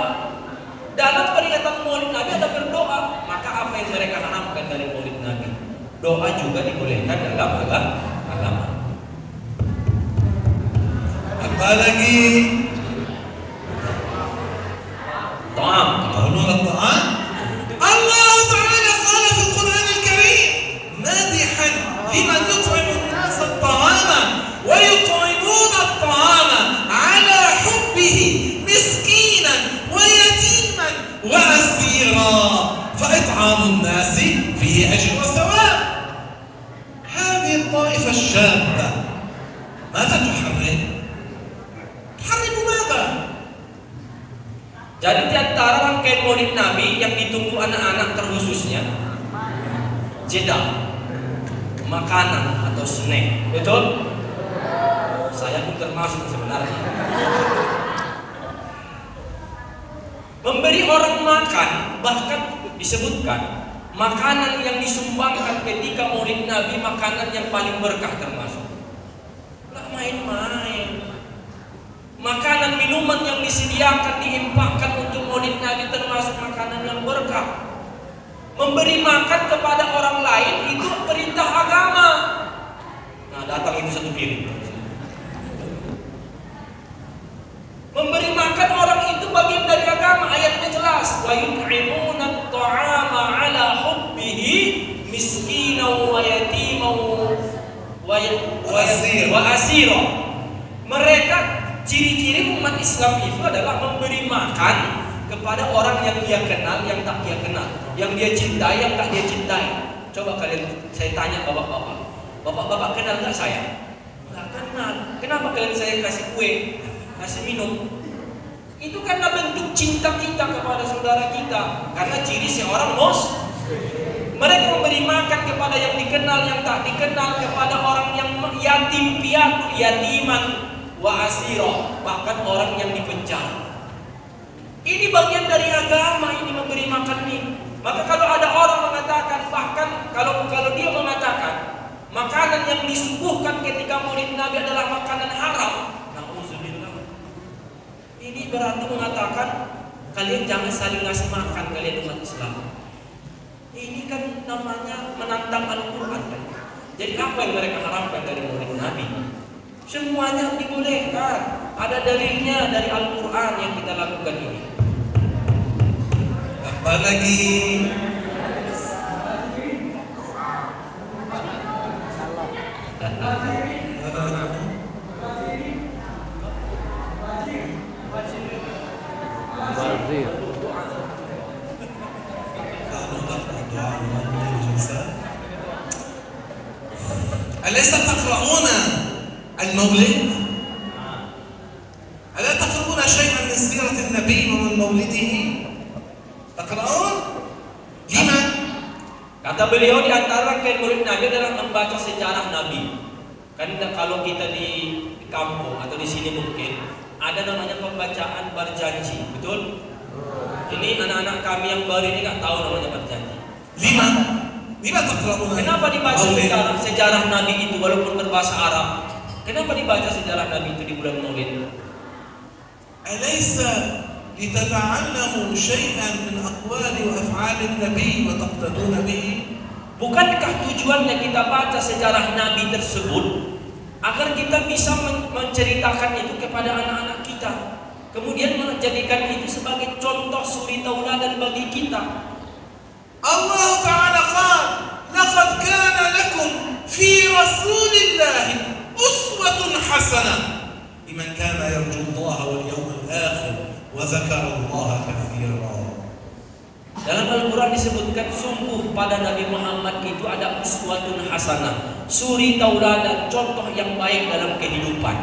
Speaker 2: Dalam peringatan maulid Nabi ada berdoa. Maka apa yang mereka haramkan dari maulid Nabi? Doa juga dibolehkan dalam agama.
Speaker 3: Apa lagi?
Speaker 2: Ta'am.
Speaker 3: الطعام. الله تعالى قال في القرآن الكريم مادحا لمن يطعم الناس الطعام ويطعمون الطعام على حبه مسكينا ويتيما وأسيرا فإطعام الناس فيه أجر وثواب. هذه الطائفة الشاذة ماذا تحرم؟ تحرم ماذا؟
Speaker 2: Jadi di antara rangkaian maulid Nabi yang ditunggu anak-anak terkhususnya jeda, makanan atau snack, betul? Saya pun termasuk sebenarnya. Memberi orang makan, bahkan disebutkan makanan yang disumbangkan ketika maulid Nabi makanan yang paling berkah termasuk. Nggak main-main. Makanan minuman yang disediakan diimpakkan untuk maulid Nabi termasuk makanan yang berkah. Memberi makan kepada orang lain itu perintah agama. Nah, datang itu satu piring. Memberi makan orang itu bagian dari agama. Ayatnya jelas. Wa yut'imuna at-ta'ama 'ala hubbihi miskinan wa yatiman wa asira. Mereka ciri-ciri umat Islam itu adalah memberi makan kepada orang yang dia kenal, yang tak dia kenal, yang dia cintai, yang tak dia cintai. Coba kalian, saya tanya bapak-bapak kenal nggak saya? Nggak kenal. Kenapa kalian saya kasih kue, kasih minum? Itu karena bentuk cinta kita kepada saudara kita. Karena ciri seorang mereka memberi makan kepada yang dikenal, yang tak dikenal, kepada orang yang yatim piatu, yatiman wa asira, bahkan orang yang dipenjara. Ini bagian dari agama, ini memberi makan ini. Maka kalau ada orang mengatakan, bahkan kalau dia mengatakan makanan yang disuguhkan ketika maulid Nabi adalah makanan haram, na'udzubillah. Ini berarti mengatakan kalian jangan saling ngasih makan kalian umat Islam. Ini kan namanya menantang Al-Quran kan. Jadi apa yang mereka harapkan dari maulid Nabi? Semuanya dibolehkan. Ada dalilnya dari Al-Quran yang kita lakukan ini.
Speaker 3: Apalagi أليس تقرؤون المولد؟ ألا تقرؤون شيئا من سيرة النبي ومن مولده؟ تقرؤون؟ لما؟
Speaker 2: Kata beliau di antara rangkaian maulid Nabi adalah membaca sejarah Nabi. Kan kalau kita di kampung atau di sini mungkin ada namanya pembacaan berjanji, betul? Ini anak-anak kami yang baru ini nggak tahu namanya berjanji.
Speaker 3: Lima taqra'una.
Speaker 2: Kenapa dibaca sejarah Nabi itu walaupun berbahasa Arab? Kenapa dibaca sejarah Nabi itu di bulan Maulid?
Speaker 3: Alaysa litata'allamu syai'an min aqwali wa af'ali Nabi wa taqtaduna bihi?
Speaker 2: Bukankah tujuannya kita baca sejarah Nabi tersebut agar kita bisa menceritakan itu kepada anak-anak kita, kemudian menjadikan itu sebagai contoh suri tauladan bagi kita?
Speaker 3: Allah Ta'ala qala laqad kana lakum fi rasulillahi uswatun hasanah liman kana yarju Allah wal yawmal akhir wa dzakara Allah katsira.
Speaker 2: Dalam Al-Quran disebutkan sungguh pada Nabi Muhammad itu ada uswatun hasanah, suri tauladan, contoh yang baik dalam kehidupan.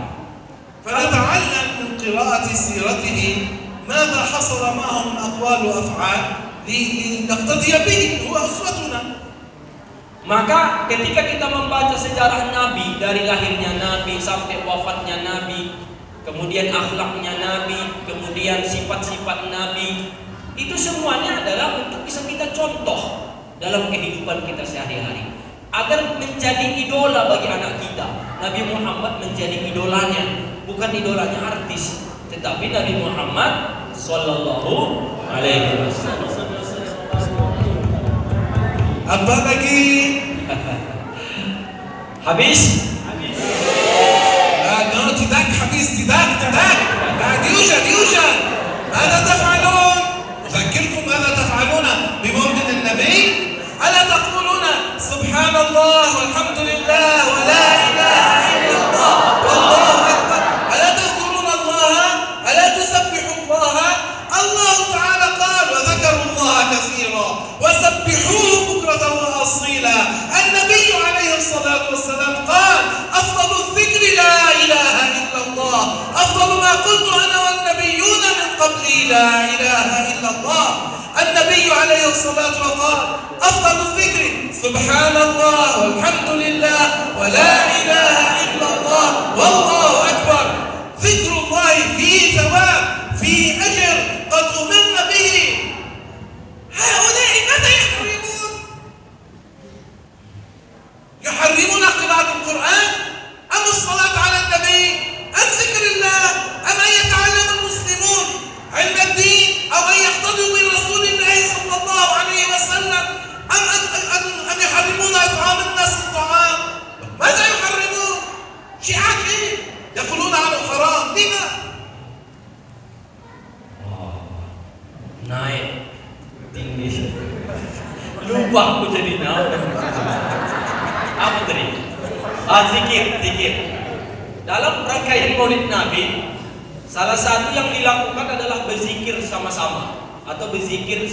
Speaker 3: فنتعلم من قراءة سيرته ماذا حصل معه من أقوال وأفعال لنقتدي به، هو أسوتنا.
Speaker 2: Maka ketika kita membaca sejarah Nabi dari lahirnya Nabi sampai wafatnya Nabi, kemudian akhlaknya Nabi, kemudian sifat-sifat Nabi, itu semuanya adalah untuk bisa kita contoh dalam kehidupan kita sehari-hari, agar menjadi idola bagi anak kita. Nabi Muhammad menjadi idolanya, bukan idolanya artis, tetapi Nabi Muhammad Sallallahu Alaihi Wasallam.
Speaker 3: Apa lagi?
Speaker 2: Habis?
Speaker 3: No, tidak habis, tidak. يوجد. ماذا تفعلون؟ أذكركم ماذا تفعلون بمولد النبي؟ ألا تقولون سبحان الله والحمد لله ولا إله إلا الله والله أكبر؟ ألا تذكرون الله؟ ألا تسبحوا الله؟ الله تعالى قال وذكروا الله كثيرا وسبحوه بكرة وأصيلا. النبي عليه الصلاة والسلام قال أفضل الذكر لا إله إلا الله، أفضل ما قلت أنا والنبيون من قبلي لا إله إلا الله. النبي عليه الصلاة والسلام أفضل الذكر سبحان الله والحمد لله ولا إله إلا الله والله أكبر. ذكر الله فيه ثواب، فيه أجر، قد أمرنا به. هؤلاء ماذا يحرمون؟ يحرمون قراءة القرآن أم الصلاة على النبي أم ذكر الله أم أن يتعلم المسلمون علم الدين أو أن يقتدوا برسول الله صلى الله عليه وسلم أم يحرمون إطعام الناس الطعام؟ ماذا يحرمون؟ شيء عجيب، يقولون عنه حرام. لما؟
Speaker 2: Naik tinggi, lupa aku jadi naon. Apa tadi? Zikir. Dalam rangkaian Maulid Nabi, salah satu yang dilakukan adalah berzikir sama-sama atau berzikir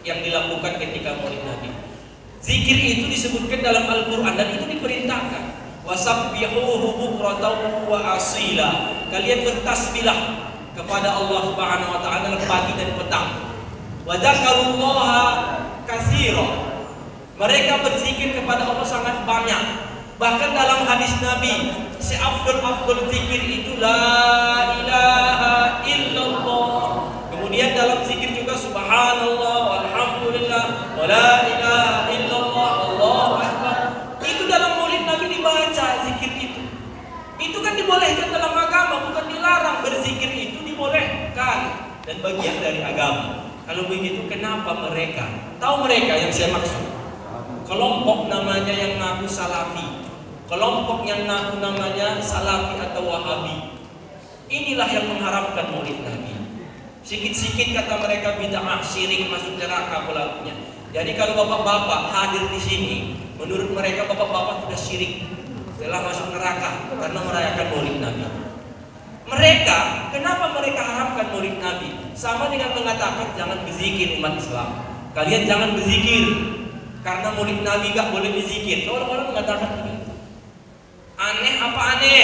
Speaker 2: yang dilakukan ketika Maulid Nabi. Zikir itu disebutkan dalam Al-Quran dan itu diperintahkan. Wasabbihuhu bukratan wa asila. Kalian bertasbihlah kepada Allah Subhanahu wa taala dalam pagi dan petang. Wa dzakarullaha katsira. Mereka berzikir kepada Allah sangat banyak. Bahkan dalam hadis Nabi, seafdal zikir itu la ilaha illallah. Kemudian dalam zikir juga subhanallah walhamdulillah wa la ilaha illallah Allahu akbar. Itu dalam Maulid Nabi dibaca zikir itu. Itu kan dibolehkan dalam agama, bukan dilarang. Berzikir itu dibolehkan dan dan bagian dari agama. Kalau begitu kenapa mereka? Tahu mereka yang saya maksud? Kelompok namanya yang ngaku salafi, kelompok yang ngaku namanya salafi atau wahabi. Inilah yang mengharamkan maulid Nabi. Sikit-sikit kata mereka bid'ah, syirik, masuk neraka pelakunya. Jadi kalau bapak-bapak hadir di sini, menurut mereka bapak-bapak sudah syirik, telah masuk neraka karena merayakan maulid Nabi. Mereka, kenapa mereka haramkan maulid Nabi? Sama dengan mengatakan jangan berzikir umat Islam. Kalian jangan berzikir karena maulid Nabi gak boleh berzikir. Orang-orang mengatakan begitu. Aneh apa aneh?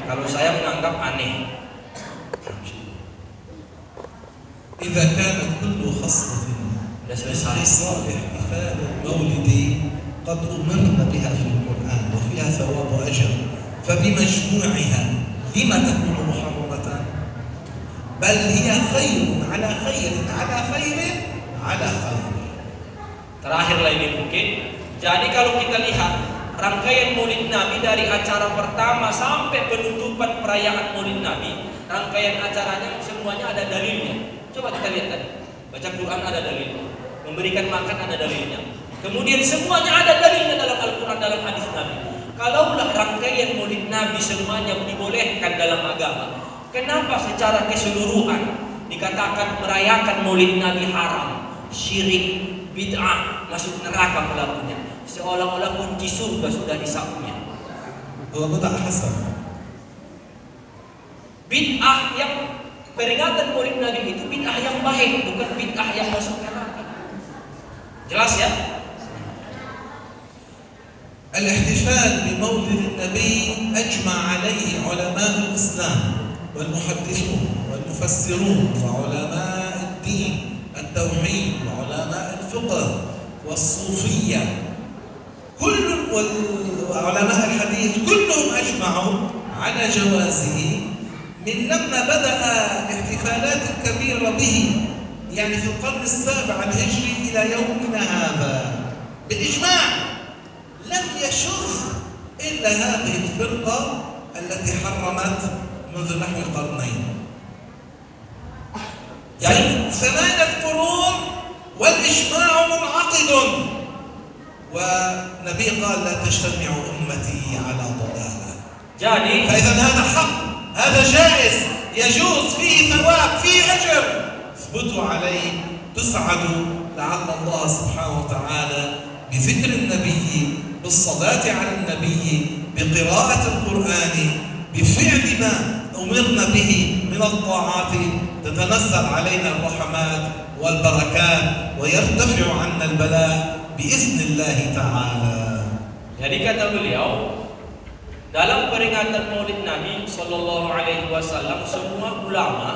Speaker 2: Kalau saya menganggap aneh.
Speaker 3: إذا كان كل خصلة
Speaker 2: Sudah selesai.
Speaker 3: خصال احتفال المولد قد أمرنا بها في القرآن وفيها ثواب وأجر فبمجموعها لما تكون محرمة؟ بل هي خير على خير على خير على خير.
Speaker 2: Terakhirlah ini mungkin. Jadi kalau kita lihat rangkaian maulid Nabi dari acara pertama sampai penutupan perayaan maulid Nabi, rangkaian acaranya semuanya ada dalilnya. Coba kita lihat tadi, baca Quran ada dalilnya, memberikan makan ada dalilnya, kemudian semuanya ada dalilnya dalam Al-Quran, dalam hadis Nabi. Kalaulah rangkaian maulid Nabi semuanya dibolehkan dalam agama, kenapa secara keseluruhan dikatakan merayakan maulid Nabi haram, syirik, bid'ah, masuk neraka pelakunya? Seolah-olah kunci surga sudah disapnya. Bid'ah yang peringatan maulid Nabi itu bid'ah yang baik, bukan bid'ah yang masuk neraka. Jelas ya?
Speaker 3: الاحتفال بمولد النبي أجمع عليه علماء الإسلام والمحدثون والمفسرون وعلماء الدين التوحيد وعلماء الفقه والصوفية كل وعلماء الحديث كلهم أجمعوا على جوازه من لما بدأ الاحتفالات الكبيرة به، يعني في القرن السابع الهجري إلى يومنا هذا بالإجماع. لم يشذ إلا هذه الفرقة التي حرمت منذ نحو قرنين. يعني 8 قرون والإجماع منعقد، والنبي قال لا تجتمع أمتي على ضلالة. فإذا هذا حق، هذا جائز، يجوز، فيه ثواب، فيه أجر، اثبتوا عليه تسعدوا، لعل الله سبحانه وتعالى بذكر النبي، بالصلاة على النبي، بقراءة القرآن، بفعل ما أمرنا به من الطاعات تتنزل علينا الرحمات والبركات ويرتفع عنا البلاء بإذن الله تعالى.
Speaker 2: Jadi kata beliau, dalam peringatan Maulid Nabi Sallallahu Alaihi Wasallam, semua ulama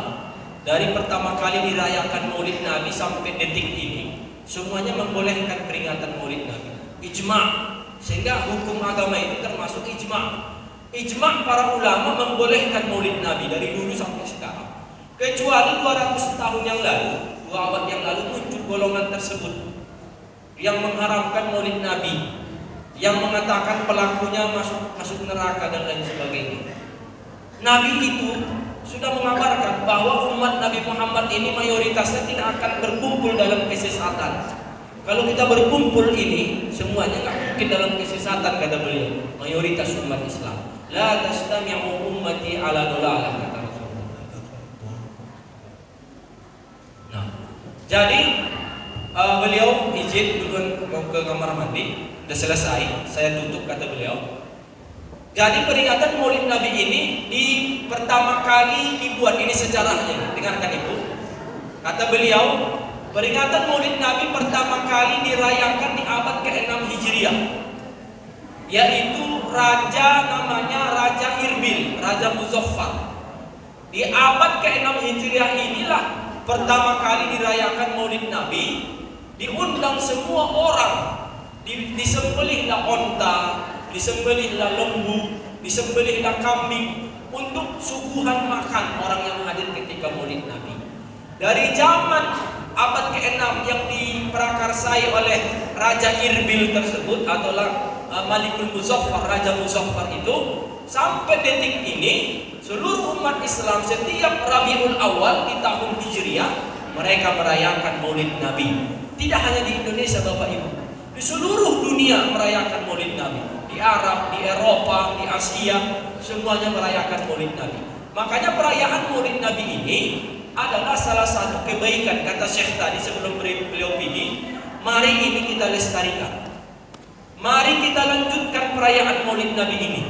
Speaker 2: dari pertama kali dirayakan Maulid Nabi sampai detik ini, semuanya membolehkan peringatan Maulid Nabi. Ijma', sehingga hukum agama itu termasuk ijma'. Ijma' para ulama membolehkan Maulid Nabi dari dulu sampai sekarang. Kecuali 200 tahun yang lalu, 2 abad yang lalu muncul golongan tersebut yang mengharamkan Maulid Nabi, yang mengatakan pelakunya masuk neraka dan lain sebagainya. Nabi itu sudah mengabarkan bahwa umat Nabi Muhammad ini mayoritasnya tidak akan berkumpul dalam kesesatan. Kalau kita berkumpul ini semuanya nggak mungkin dalam kesesatan, kata beliau. Mayoritas umat Islam. La tastami'u ummati ala dolalah, kata Rasulullah. Nah, jadi beliau izin dulu mau ke kamar mandi. Sudah selesai, saya tutup, kata beliau. Jadi peringatan Maulid Nabi ini pertama kali dibuat, ini sejarahnya, dengarkan Ibu. Kata beliau, peringatan Maulid Nabi pertama kali dirayakan di abad ke-6 Hijriah, yaitu raja namanya Raja Irbil, Raja Muzaffar. Di abad ke-6 Hijriah inilah pertama kali dirayakan Maulid Nabi. Diundang semua orang, disembelihlah onta, disembelihlah lembu, disembelihlah kambing untuk suguhan makan orang yang hadir ketika Maulid Nabi. Dari zaman abad ke-6 yang diprakarsai oleh Raja Irbil tersebut atau Malikul Muzaffar, Raja Muzaffar itu, sampai detik ini seluruh umat Islam setiap Rabiul Awal di tahun Hijriah mereka merayakan Maulid Nabi. Tidak hanya di Indonesia Bapak Ibu, di seluruh dunia merayakan Maulid Nabi. Di Arab, di Eropa, di Asia, semuanya merayakan Maulid Nabi. Makanya perayaan Maulid Nabi ini adalah salah satu kebaikan, kata Syekh tadi sebelum beliau pergi. Mari ini kita lestarikan. Mari kita lanjutkan perayaan Maulid Nabi ini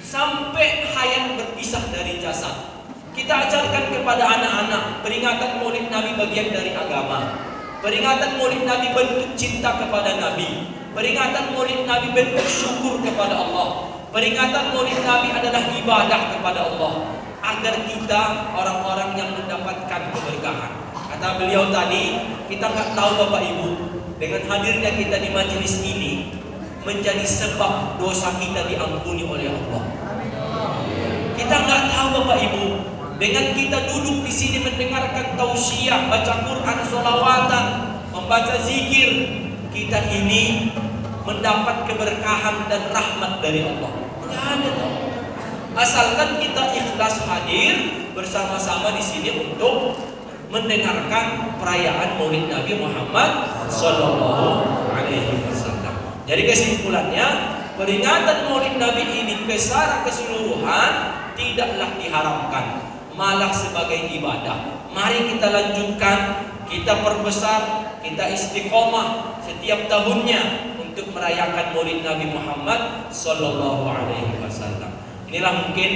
Speaker 2: sampai hayat berpisah dari jasad. Kita ajarkan kepada anak-anak peringatan Maulid Nabi bagian dari agama. Peringatan Maulid Nabi bentuk cinta kepada Nabi. Peringatan Maulid Nabi bentuk syukur kepada Allah. Peringatan Maulid Nabi adalah ibadah kepada Allah, agar kita orang-orang yang mendapatkan keberkahan. Kata beliau tadi, kita nggak tahu Bapak Ibu, dengan hadirnya kita di majelis ini menjadi sebab dosa kita diampuni oleh Allah. Kita nggak tahu Bapak Ibu, dengan kita duduk di sini mendengarkan tausiah, baca Quran, sholawatan, membaca zikir, kita ini mendapat keberkahan dan rahmat dari Allah. Nggak ada tahu. Asalkan kita ikhlas hadir bersama-sama di sini untuk mendengarkan perayaan Maulid Nabi Muhammad Sallallahu Alaihi Wasallam. Jadi kesimpulannya, peringatan Maulid Nabi ini secara keseluruhan tidaklah diharamkan, malah sebagai ibadah. Mari kita lanjutkan, kita perbesar, kita istiqomah setiap tahunnya untuk merayakan Maulid Nabi Muhammad Sallallahu Alaihi Wasallam. Inilah mungkin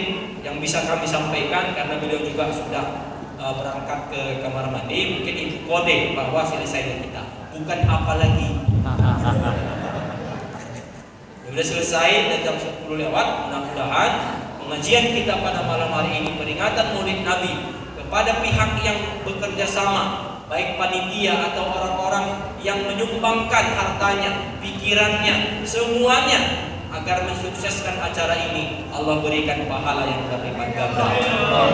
Speaker 2: yang bisa kami sampaikan, karena beliau juga sudah berangkat ke kamar mandi. Mungkin itu kode bahwa selesainya kita, bukan apa lagi. Sudah selesai dan jam 10 lewat. Mudah-mudahan pengajian kita pada malam hari ini, peringatan Maulid Nabi, kepada pihak yang bekerja sama, baik panitia atau orang-orang yang menyumbangkan hartanya, pikirannya, semuanya, agar mensukseskan acara ini, Allah berikan pahala yang berlipat ganda.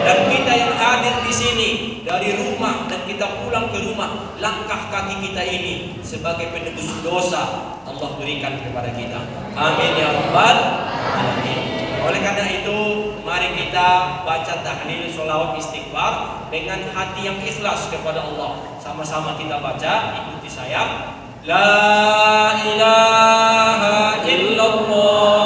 Speaker 2: Dan kita yang hadir di sini dari rumah dan kita pulang ke rumah, langkah kaki kita ini sebagai penebus dosa Allah berikan kepada kita. Amin ya rabbal alamin. Oleh karena itu, mari kita baca tahlil, sholawat, istighfar dengan hati yang ikhlas kepada Allah. Sama-sama kita baca, ikuti saya. La ilaha illallah.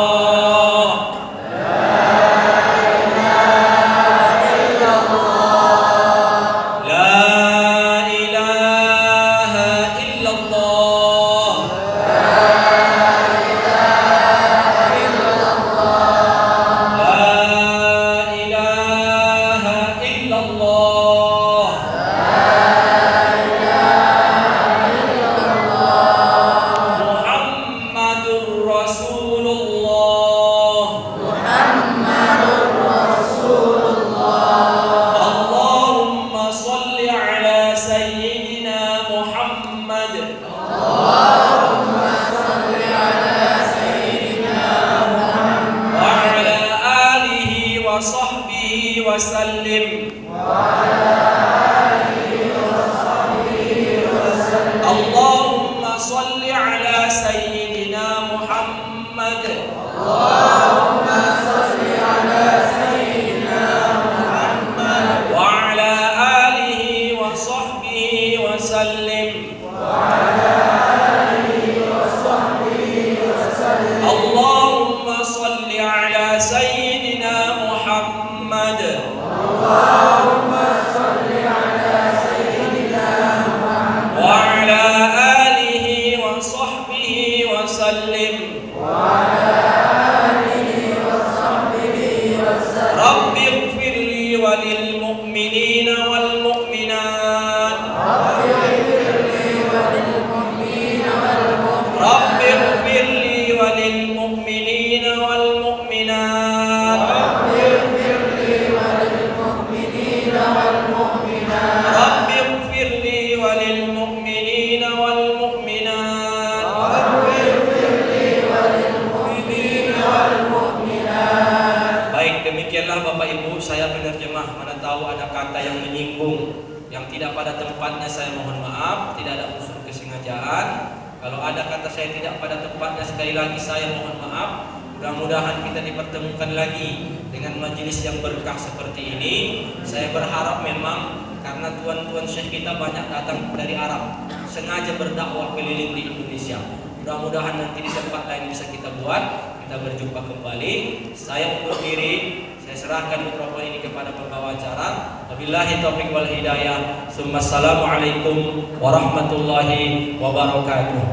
Speaker 2: Mudah-mudahan kita dipertemukan lagi dengan majelis yang berkah seperti ini. Saya berharap memang karena tuan-tuan syekh kita banyak datang dari Arab, sengaja berdakwah keliling di Indonesia. Mudah-mudahan nanti di tempat lain bisa kita buat. Kita berjumpa kembali. Saya undur diri. Saya serahkan mikrofon ini kepada pembawa acara. Wabillahi taufiq wal hidayah. Assalamualaikum warahmatullahi wabarakatuh.